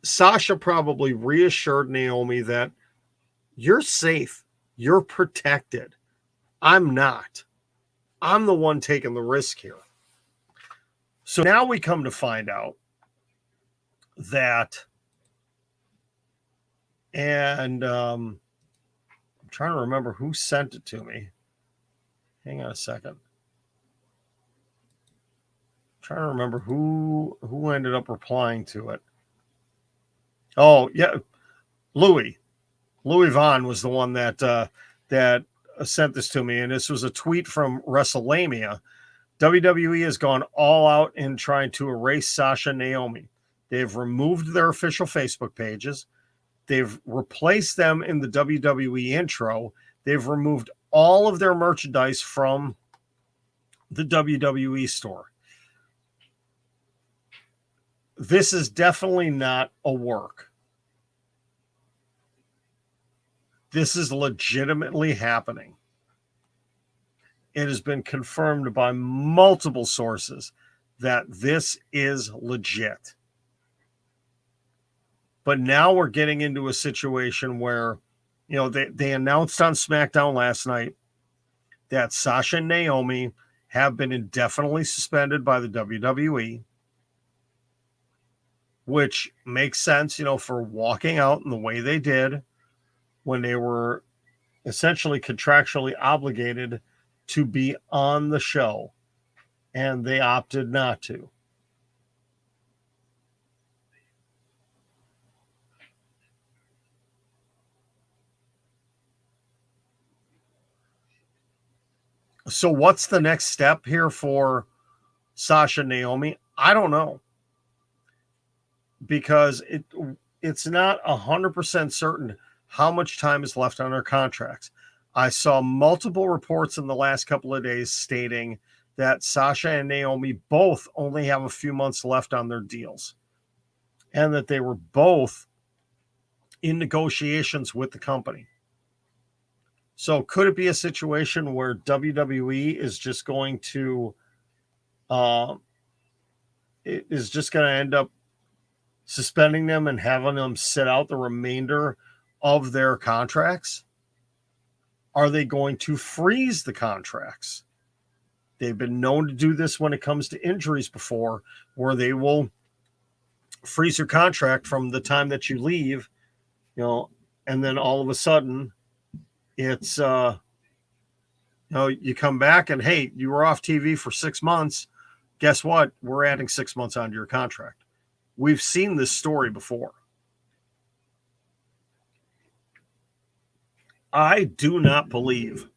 Sasha probably reassured Naomi that you're safe. You're protected. I'm not. I'm the one taking the risk here. So now we come to find out that, and I'm trying to remember who sent it to me. Hang on a second. I'm trying to remember who ended up replying to it. Oh, yeah. Louis Vaughn was the one that sent this to me, and this was a tweet from WrestleMania. WWE has gone all out in trying to erase Sasha and Naomi. They've removed their official Facebook pages. They've replaced them in the WWE intro. They've removed all of their merchandise from the WWE store. This is definitely not a work. This is legitimately happening. It has been confirmed by multiple sources that this is legit. But now we're getting into a situation where, they announced on SmackDown last night that Sasha and Naomi have been indefinitely suspended by the WWE, which makes sense, for walking out in the way they did when they were essentially contractually obligated to be on the show, and they opted not to. So what's the next step here for Sasha and Naomi? I don't know, because it's not 100% certain how much time is left on their contracts. I saw multiple reports in the last couple of days stating that Sasha and Naomi both only have a few months left on their deals, and that they were both in negotiations with the company. So could it be a situation where WWE is just going to end up suspending them and having them sit out the remainder of their contracts? Are they going to freeze the contracts? They've been known to do this when it comes to injuries before, where they will freeze your contract from the time that you leave, and then all of a sudden it's, you come back and, hey, you were off TV for 6 months. Guess what? We're adding 6 months onto your contract. We've seen this story before. I do not believe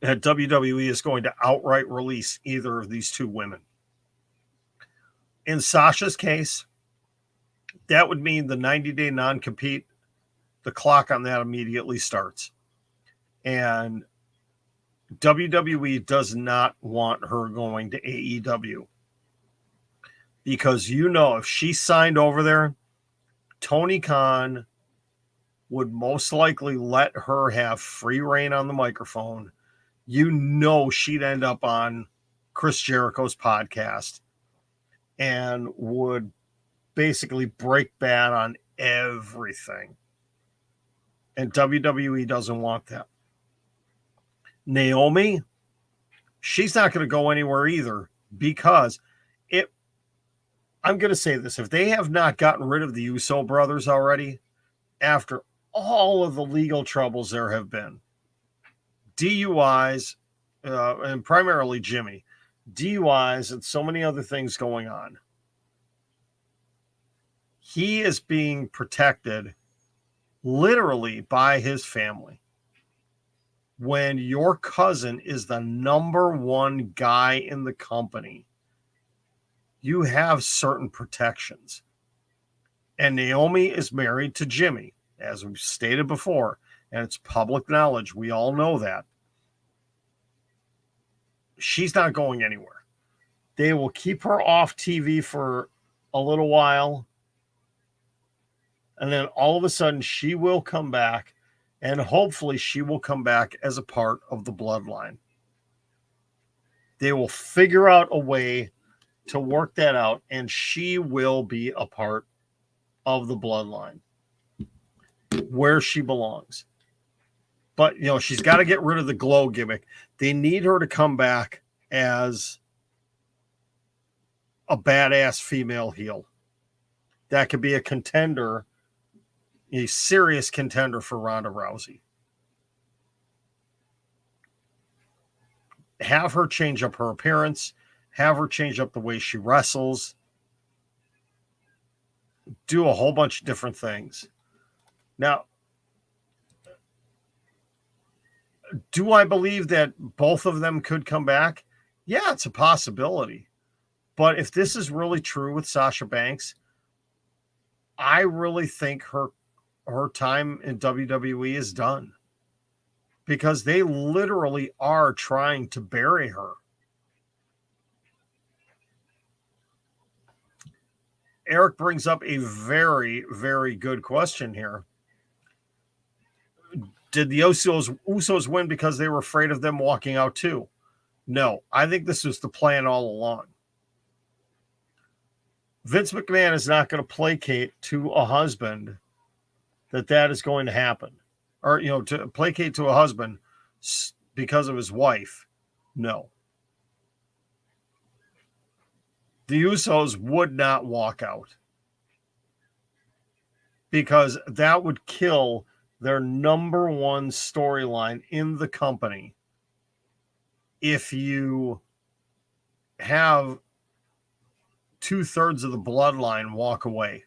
that WWE is going to outright release either of these two women. In Sasha's case, that would mean the 90-day non-compete, the clock on that immediately starts. And WWE does not want her going to AEW. Because if she signed over there, Tony Khan would most likely let her have free reign on the microphone. She'd end up on Chris Jericho's podcast and would basically break bad on everything. And WWE doesn't want that. Naomi, she's not going to go anywhere either, because I'm going to say this, if they have not gotten rid of the Uso brothers already, after all of the legal troubles there have been, DUIs, and primarily Jimmy, DUIs and so many other things going on, He is being protected literally by his family. When your cousin is the number one guy in the company, you have certain protections. And Naomi is married to Jimmy, as we've stated before, and it's public knowledge. We all know that. She's not going anywhere. They will keep her off TV for a little while, and then all of a sudden she will come back, and hopefully she will come back as a part of the bloodline. They will figure out a way to work that out, and she will be a part of the bloodline where she belongs. But, she's got to get rid of the glow gimmick. They need her to come back as a badass female heel. That could be a contender, a serious contender for Ronda Rousey. Have her change up her appearance. Have her change up the way she wrestles. Do a whole bunch of different things. Now, do I believe that both of them could come back? Yeah, it's a possibility. But if this is really true with Sasha Banks, I really think her time in WWE is done. Because they literally are trying to bury her. Eric brings up a very, very good question here. Did the Usos win because they were afraid of them walking out too? No, I think this was the plan all along. Vince McMahon is not going to placate to a husband that is going to happen. Or, to placate to a husband because of his wife. No. The Usos would not walk out. Because that would kill their number one storyline in the company. If you have 2/3 of the bloodline walk away.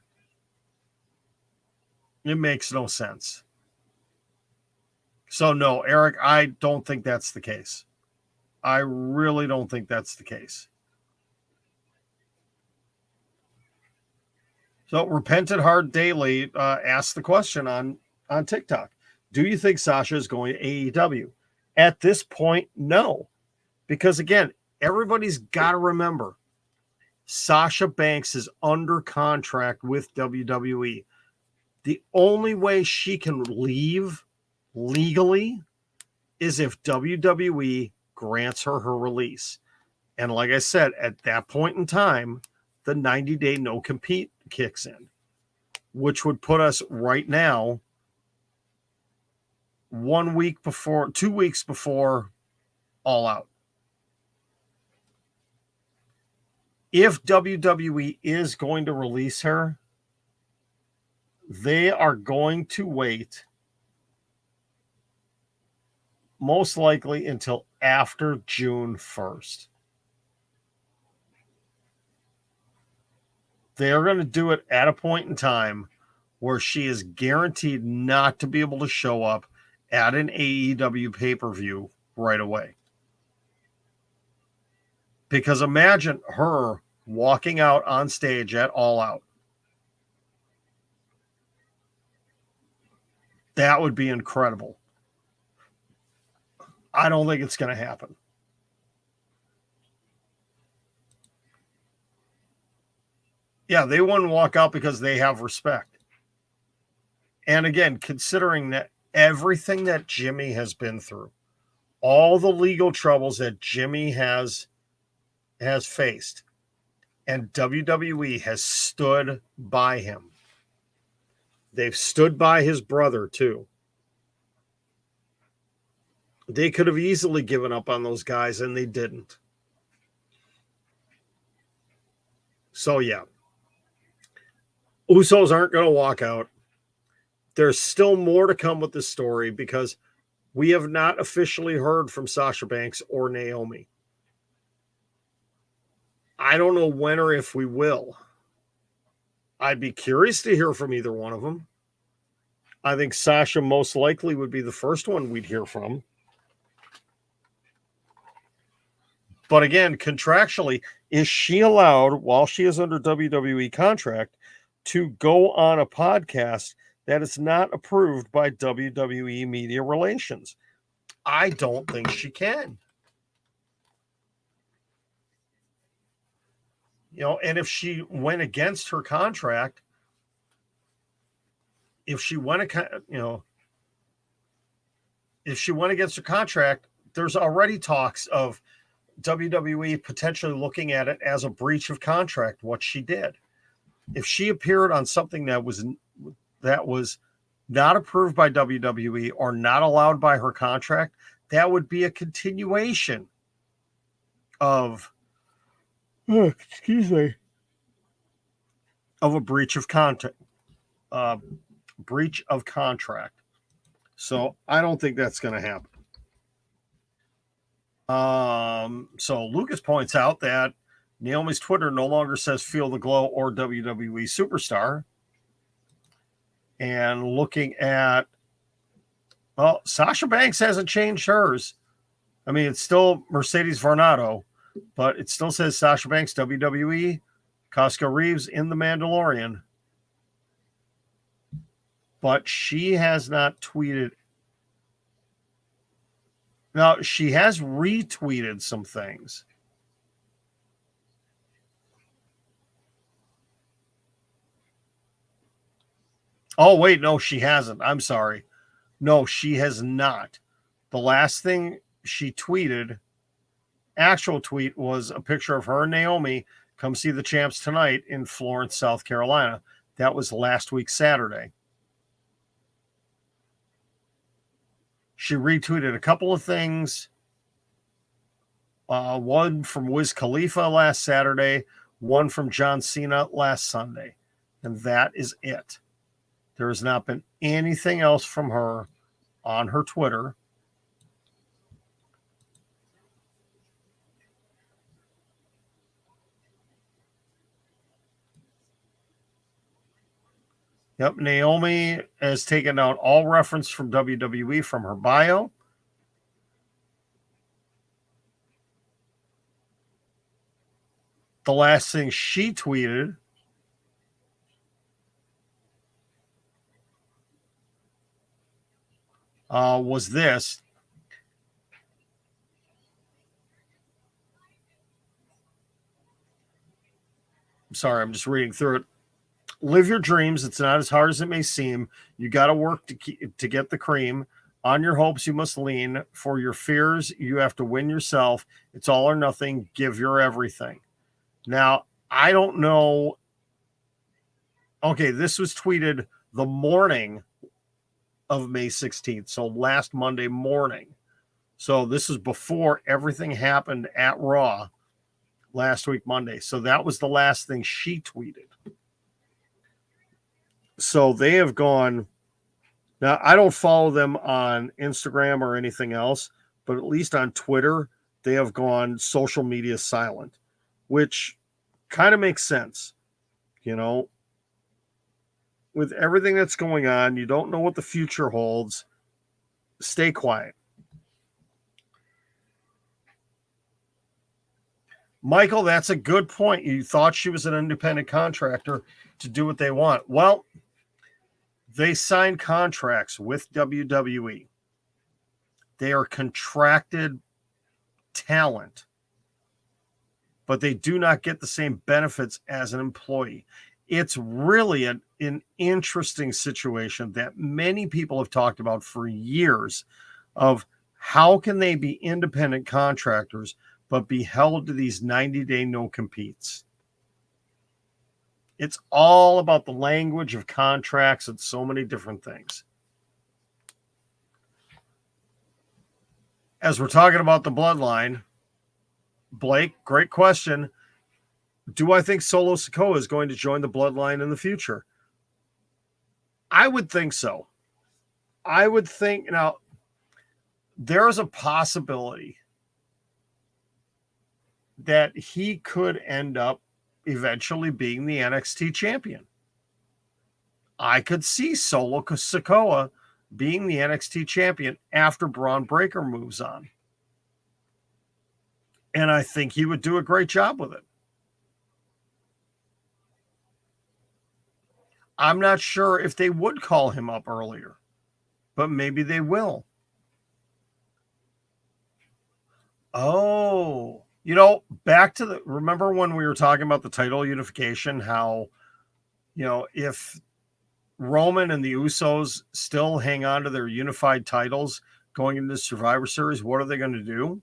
It makes no sense. So no, Eric, I don't think that's the case. I really don't think that's the case. So Repentant Heart Daily asked the question on TikTok. Do you think Sasha is going to AEW? At this point, no. Because again, everybody's got to remember, Sasha Banks is under contract with WWE. The only way she can leave legally is if WWE grants her release. And like I said, at that point in time, the 90-day no compete kicks in, which would put us right now 2 weeks before All Out. If WWE is going to release her, they are going to wait most likely until after June 1st. They're going to do it at a point in time where she is guaranteed not to be able to show up at an AEW pay-per-view right away. Because imagine her walking out on stage at All Out. That would be incredible. I don't think it's going to happen. Yeah, they wouldn't walk out because they have respect. And again, considering that everything that Jimmy has been through, all the legal troubles that Jimmy has faced, and WWE has stood by him. They've stood by his brother too. They could have easily given up on those guys, and they didn't. So, yeah. Usos aren't going to walk out. There's still more to come with this story because we have not officially heard from Sasha Banks or Naomi. I don't know when or if we will. I'd be curious to hear from either one of them. I think Sasha most likely would be the first one we'd hear from. But again, contractually, is she allowed, while she is under WWE contract, to go on a podcast that is not approved by WWE Media Relations? I don't think she can. And if she went against her contract, if she went against her contract, there's already talks of WWE potentially looking at it as a breach of contract, what she did. If she appeared on something that was not approved by WWE or not allowed by her contract, that would be a continuation of of a breach of contract. So I don't think that's going to happen. So Lucas points out that Naomi's Twitter no longer says Feel the Glow or WWE Superstar. And looking at, Sasha Banks hasn't changed hers. I mean, it's still Mercedes Varnado, but it still says Sasha Banks, WWE, Costco Reeves in The Mandalorian. But she has not tweeted. Now, she has retweeted some things. Oh, wait, no, she hasn't. I'm sorry. No, she has not. The last thing she tweeted, actual tweet, was a picture of her and Naomi. Come see the champs tonight in Florence, South Carolina. That was last week, Saturday. She retweeted a couple of things. One from Wiz Khalifa last Saturday, one from John Cena last Sunday. And that is it. There has not been anything else from her on her Twitter. Yep, Naomi has taken out all reference from WWE from her bio. The last thing she tweeted was this. I'm sorry, I'm just reading through it. Live your dreams. It's not as hard as it may seem. You got to work to get the cream. On your hopes, you must lean. For your fears, you have to win yourself. It's all or nothing. Give your everything. Now, I don't know. Okay, this was tweeted the morning of May 16th. So last Monday morning. So this is before everything happened at Raw last week, Monday. So that was the last thing she tweeted. So they have gone. Now, I don't follow them on Instagram or anything else, but at least on Twitter, they have gone social media silent, which kind of makes sense. With everything that's going on, you don't know what the future holds. Stay quiet. Michael, that's a good point. You thought she was an independent contractor to do what they want. Well, they signed contracts with WWE. They are contracted talent, but they do not get the same benefits as an employee. It's really an interesting situation that many people have talked about for years of how can they be independent contractors but be held to these 90-day no-competes. It's all about the language of contracts and so many different things. As we're talking about the bloodline, Blake, great question. Do I think Solo Sikoa is going to join the bloodline in the future? I would think so. I would think, now, there is a possibility that he could end up eventually being the NXT champion. I could see Solo Sikoa being the NXT champion after Braun Breaker moves on. And I think he would do a great job with it. I'm not sure if they would call him up earlier, but maybe they will. Oh, back to remember when we were talking about the title unification, how, if Roman and the Usos still hang on to their unified titles going into Survivor Series, what are they going to do?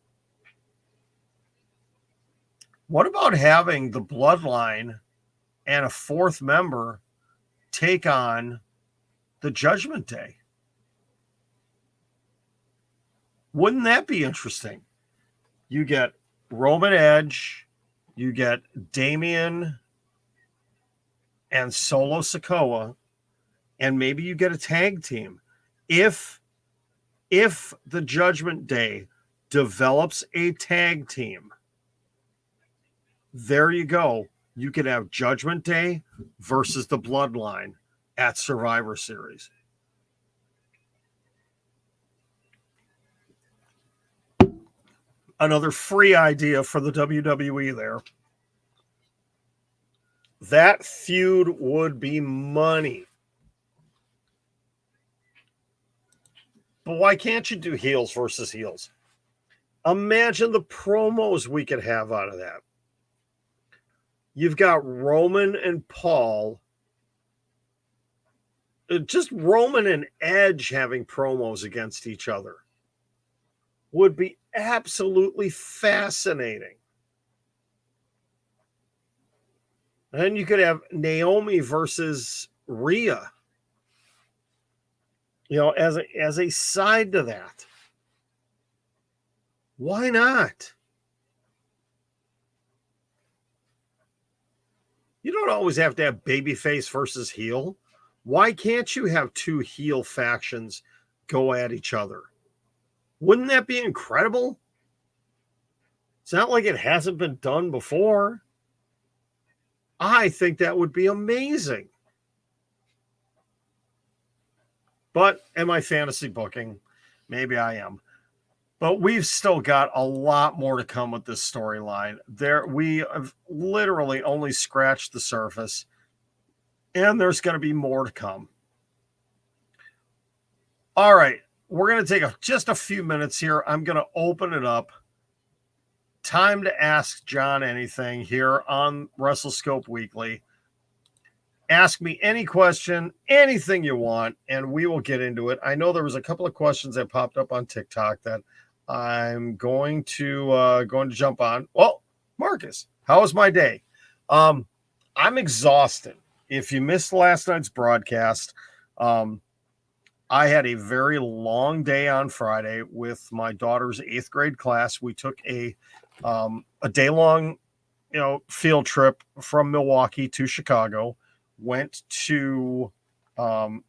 What about having the Bloodline and a fourth member take on the Judgment Day? Wouldn't that be interesting? You get Roman Edge, you get Damian and Solo Sikoa, and maybe you get a tag team. If the Judgment Day develops a tag team, there you go. You could have Judgment Day versus the Bloodline at Survivor Series. Another free idea for the WWE there. That feud would be money. But why can't you do heels versus heels? Imagine the promos we could have out of that. You've got Roman and Paul. Just Roman and Edge having promos against each other would be absolutely fascinating. And then you could have Naomi versus Rhea, as a side to that. Why not? You don't always have to have babyface versus heel. Why can't you have two heel factions go at each other? Wouldn't that be incredible? It's not like it hasn't been done before. I think that would be amazing. But am I fantasy booking? Maybe I am. But we've still got a lot more to come with this storyline. We have literally only scratched the surface, and there's going to be more to come. All right, we're going to take just a few minutes here. I'm going to open it up. Time to ask John anything here on WrestleScope Weekly. Ask me any question, anything you want, and we will get into it. I know there was a couple of questions that popped up on TikTok that I'm going to jump on. Well, Marcus, how was my day? I'm exhausted. If you missed last night's broadcast, I had a very long day on Friday with my daughter's 8th grade class. We took a day-long, field trip from Milwaukee to Chicago. Went to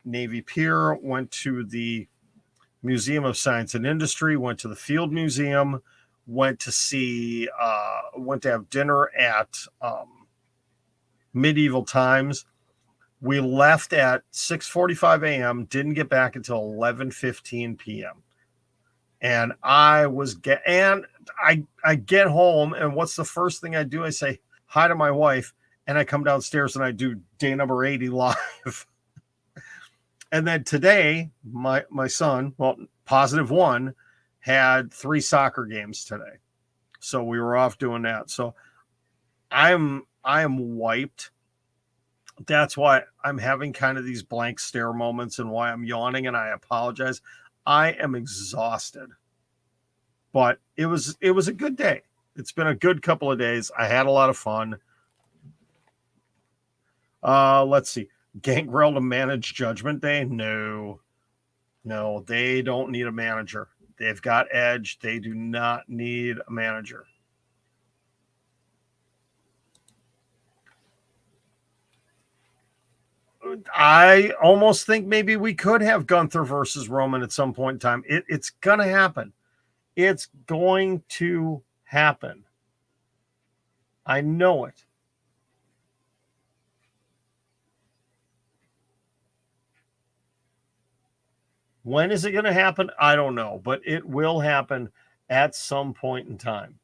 Navy Pier, went to the Museum of Science and Industry, went to the Field Museum, went to have dinner at Medieval Times. We left at 6:45 a.m., didn't get back until 11:15 p.m. And I get home, and what's the first thing I do? I say hi to my wife, and I come downstairs and I do day number 80 live. And then today, my son, +1, had 3 soccer games today. So we were off doing that. So I am wiped. That's why I'm having kind of these blank stare moments and why I'm yawning, and I apologize. I am exhausted. But it was a good day. It's been a good couple of days. I had a lot of fun. Let's see. Gangrel to manage Judgment Day? No, they don't need a manager. They've got Edge. They do not need a manager. I almost think maybe we could have Gunther versus Roman at some point in time. It's going to happen. It's going to happen. I know it. When is it going to happen? I don't know, but it will happen at some point in time.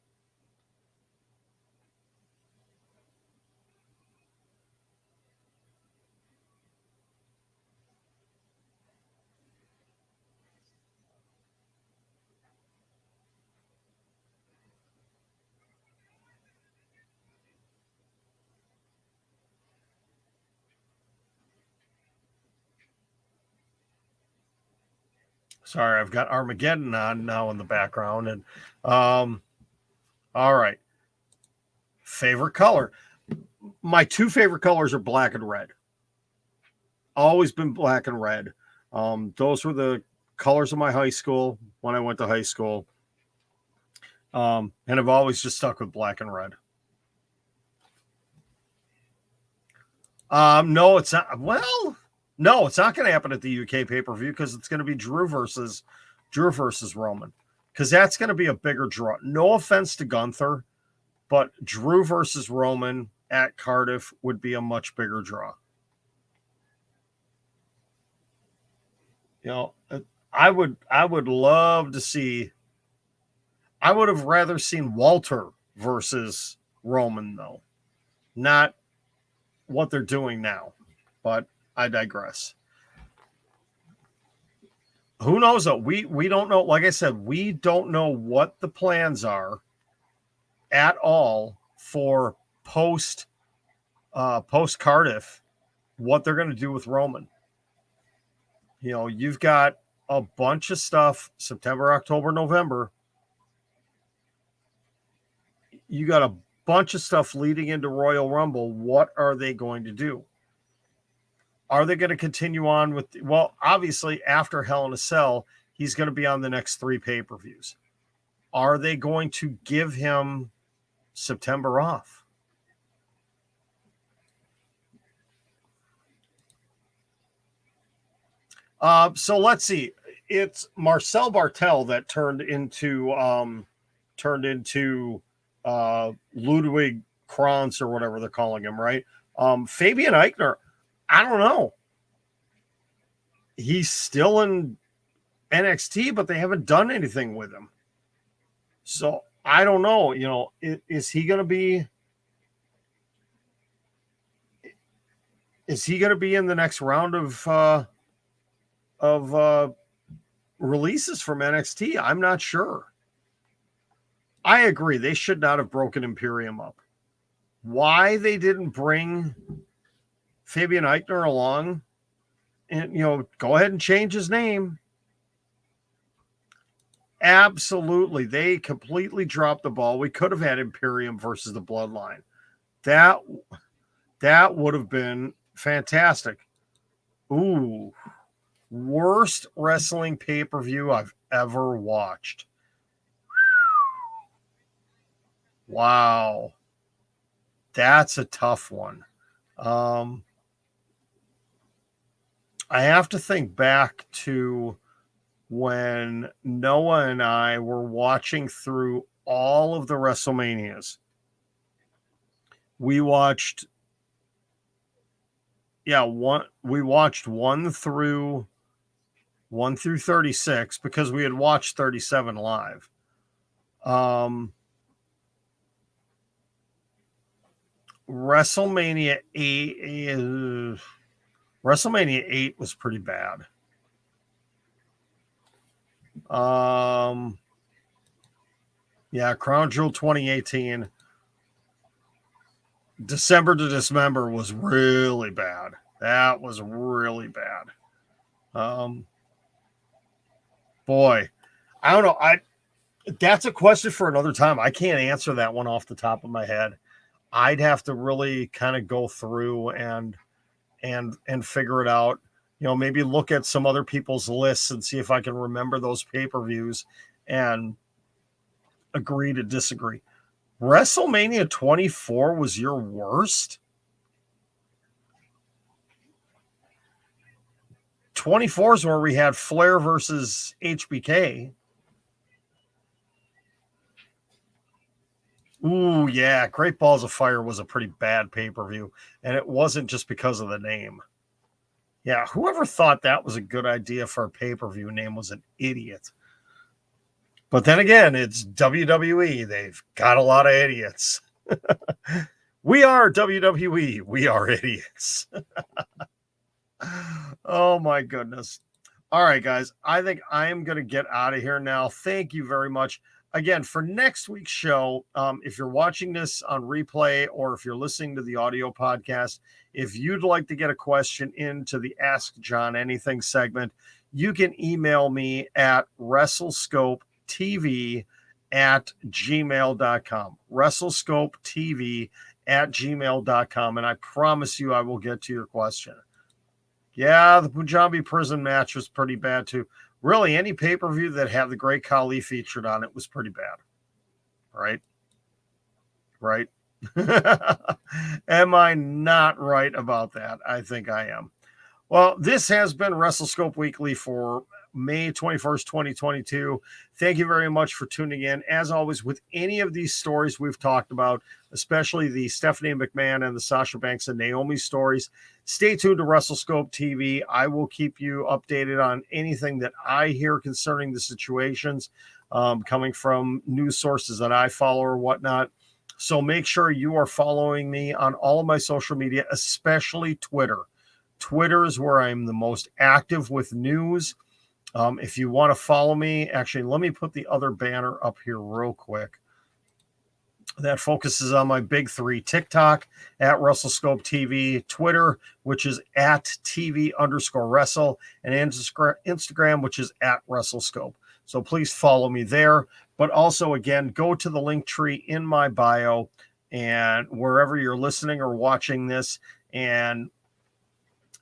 Sorry, I've got Armageddon on now in the background. And all right. Favorite color. My two favorite colors are black and red. Always been black and red. Those were the colors of my high school when I went to high school. And I've always just stuck with black and red. No, it's not. Well, no, it's not going to happen at the UK pay-per-view because it's going to be Drew versus Roman, because that's going to be a bigger draw. No offense to Gunther, but Drew versus Roman at Cardiff would be a much bigger draw. You know, I would love to see. I would have rather seen Walter versus Roman, though, not what they're doing now. But I digress. Who knows though? We don't know. Like I said, we don't know what the plans are at all for post Cardiff, what they're going to do with Roman. You know, you've got a bunch of stuff September, October, November. You got a bunch of stuff leading into Royal Rumble. What are they going to do? Are they going to continue on with, well, obviously after Hell in a Cell, he's going to be on the next 3 pay-per-views. Are they going to give him September off? So let's see. It's Marcel Bartel that turned into Ludwig Kranz or whatever they're calling him, right? Fabian Eichner, I don't know. He's still in NXT, but they haven't done anything with him. So I don't know. You know, is he going to be? Is he going to be in the next round of releases from NXT? I'm not sure. I agree. They should not have broken Imperium up. Why they didn't bring Fabian Eichner along and, you know, go ahead and change his name. Absolutely. They completely dropped the ball. We could have had Imperium versus the Bloodline. That would have been fantastic. Ooh. Worst wrestling pay-per-view I've ever watched. Wow. That's a tough one. I have to think back to when Noah and I were watching through all of the WrestleManias. We watched, we watched 1 through 36 because we had watched 37 live. WrestleMania 8 was pretty bad. Crown Jewel 2018, December to Dismember was really bad. That was really bad. Boy, I don't know. That's a question for another time. I can't answer that one off the top of my head. I'd have to really kind of go through and figure it out. You know, maybe look at some other people's lists and see if I can remember those pay-per-views and agree to disagree. WrestleMania 24 was your worst? 24 is where we had Flair versus HBK. Ooh, yeah. Great Balls of Fire was a pretty bad pay-per-view, and it wasn't just because of the name. Yeah, whoever thought that was a good idea for a pay-per-view name was an idiot. But then again, it's WWE. They've got a lot of idiots. We are WWE. We are idiots. Oh, my goodness. All right, guys. I think I am going to get out of here now. Thank you very much. Again, for next week's show, if you're watching this on replay or if you're listening to the audio podcast, if you'd like to get a question into the Ask John Anything segment, you can email me at WrestleScopeTV@gmail.com. WrestleScopeTV@gmail.com. And I promise you I will get to your question. Yeah, the Punjabi prison match was pretty bad too. Really, any pay-per-view that had the Great Khali featured on it was pretty bad. Right? Right? Am I not right about that? I think I am. Well, this has been WrestleScope Weekly for May 21st, 2022. Thank you very much for tuning in. As always, with any of these stories we've talked about, especially the Stephanie McMahon and the Sasha Banks and Naomi stories, stay tuned to WrestleScope TV. I will keep you updated on anything that I hear concerning the situations coming from news sources that I follow or whatnot. So make sure you are following me on all of my social media, especially Twitter. Twitter is where I'm the most active with news. If you want to follow me, actually, let me put the other banner up here real quick. That focuses on my big three: TikTok at WrestleScope TV, Twitter, which is at TV_Wrestle, and Instagram, which is at WrestleScope. So please follow me there. But also, again, go to the link tree in my bio and wherever you're listening or watching this, and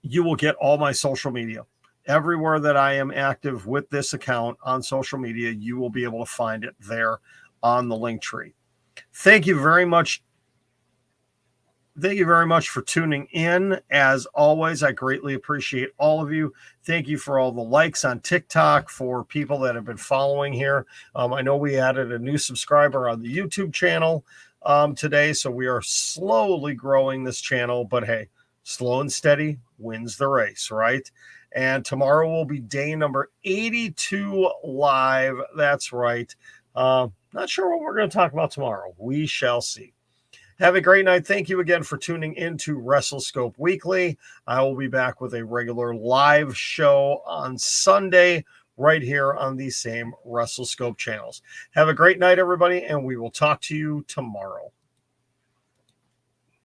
you will get all my social media. Everywhere that I am active with this account on social media, you will be able to find it there on the link tree. Thank you very much. Thank you very much for tuning in. As always, I greatly appreciate all of you. Thank you for all the likes on TikTok for people that have been following here. I know we added a new subscriber on the YouTube channel today, so we are slowly growing this channel, but hey, slow and steady wins the race, right? And tomorrow will be day number 82 live. That's right. Not sure what we're going to talk about tomorrow. We shall see. Have a great night. Thank you again for tuning into WrestleScope Weekly. I will be back with a regular live show on Sunday right here on these same WrestleScope channels. Have a great night, everybody, and we will talk to you tomorrow.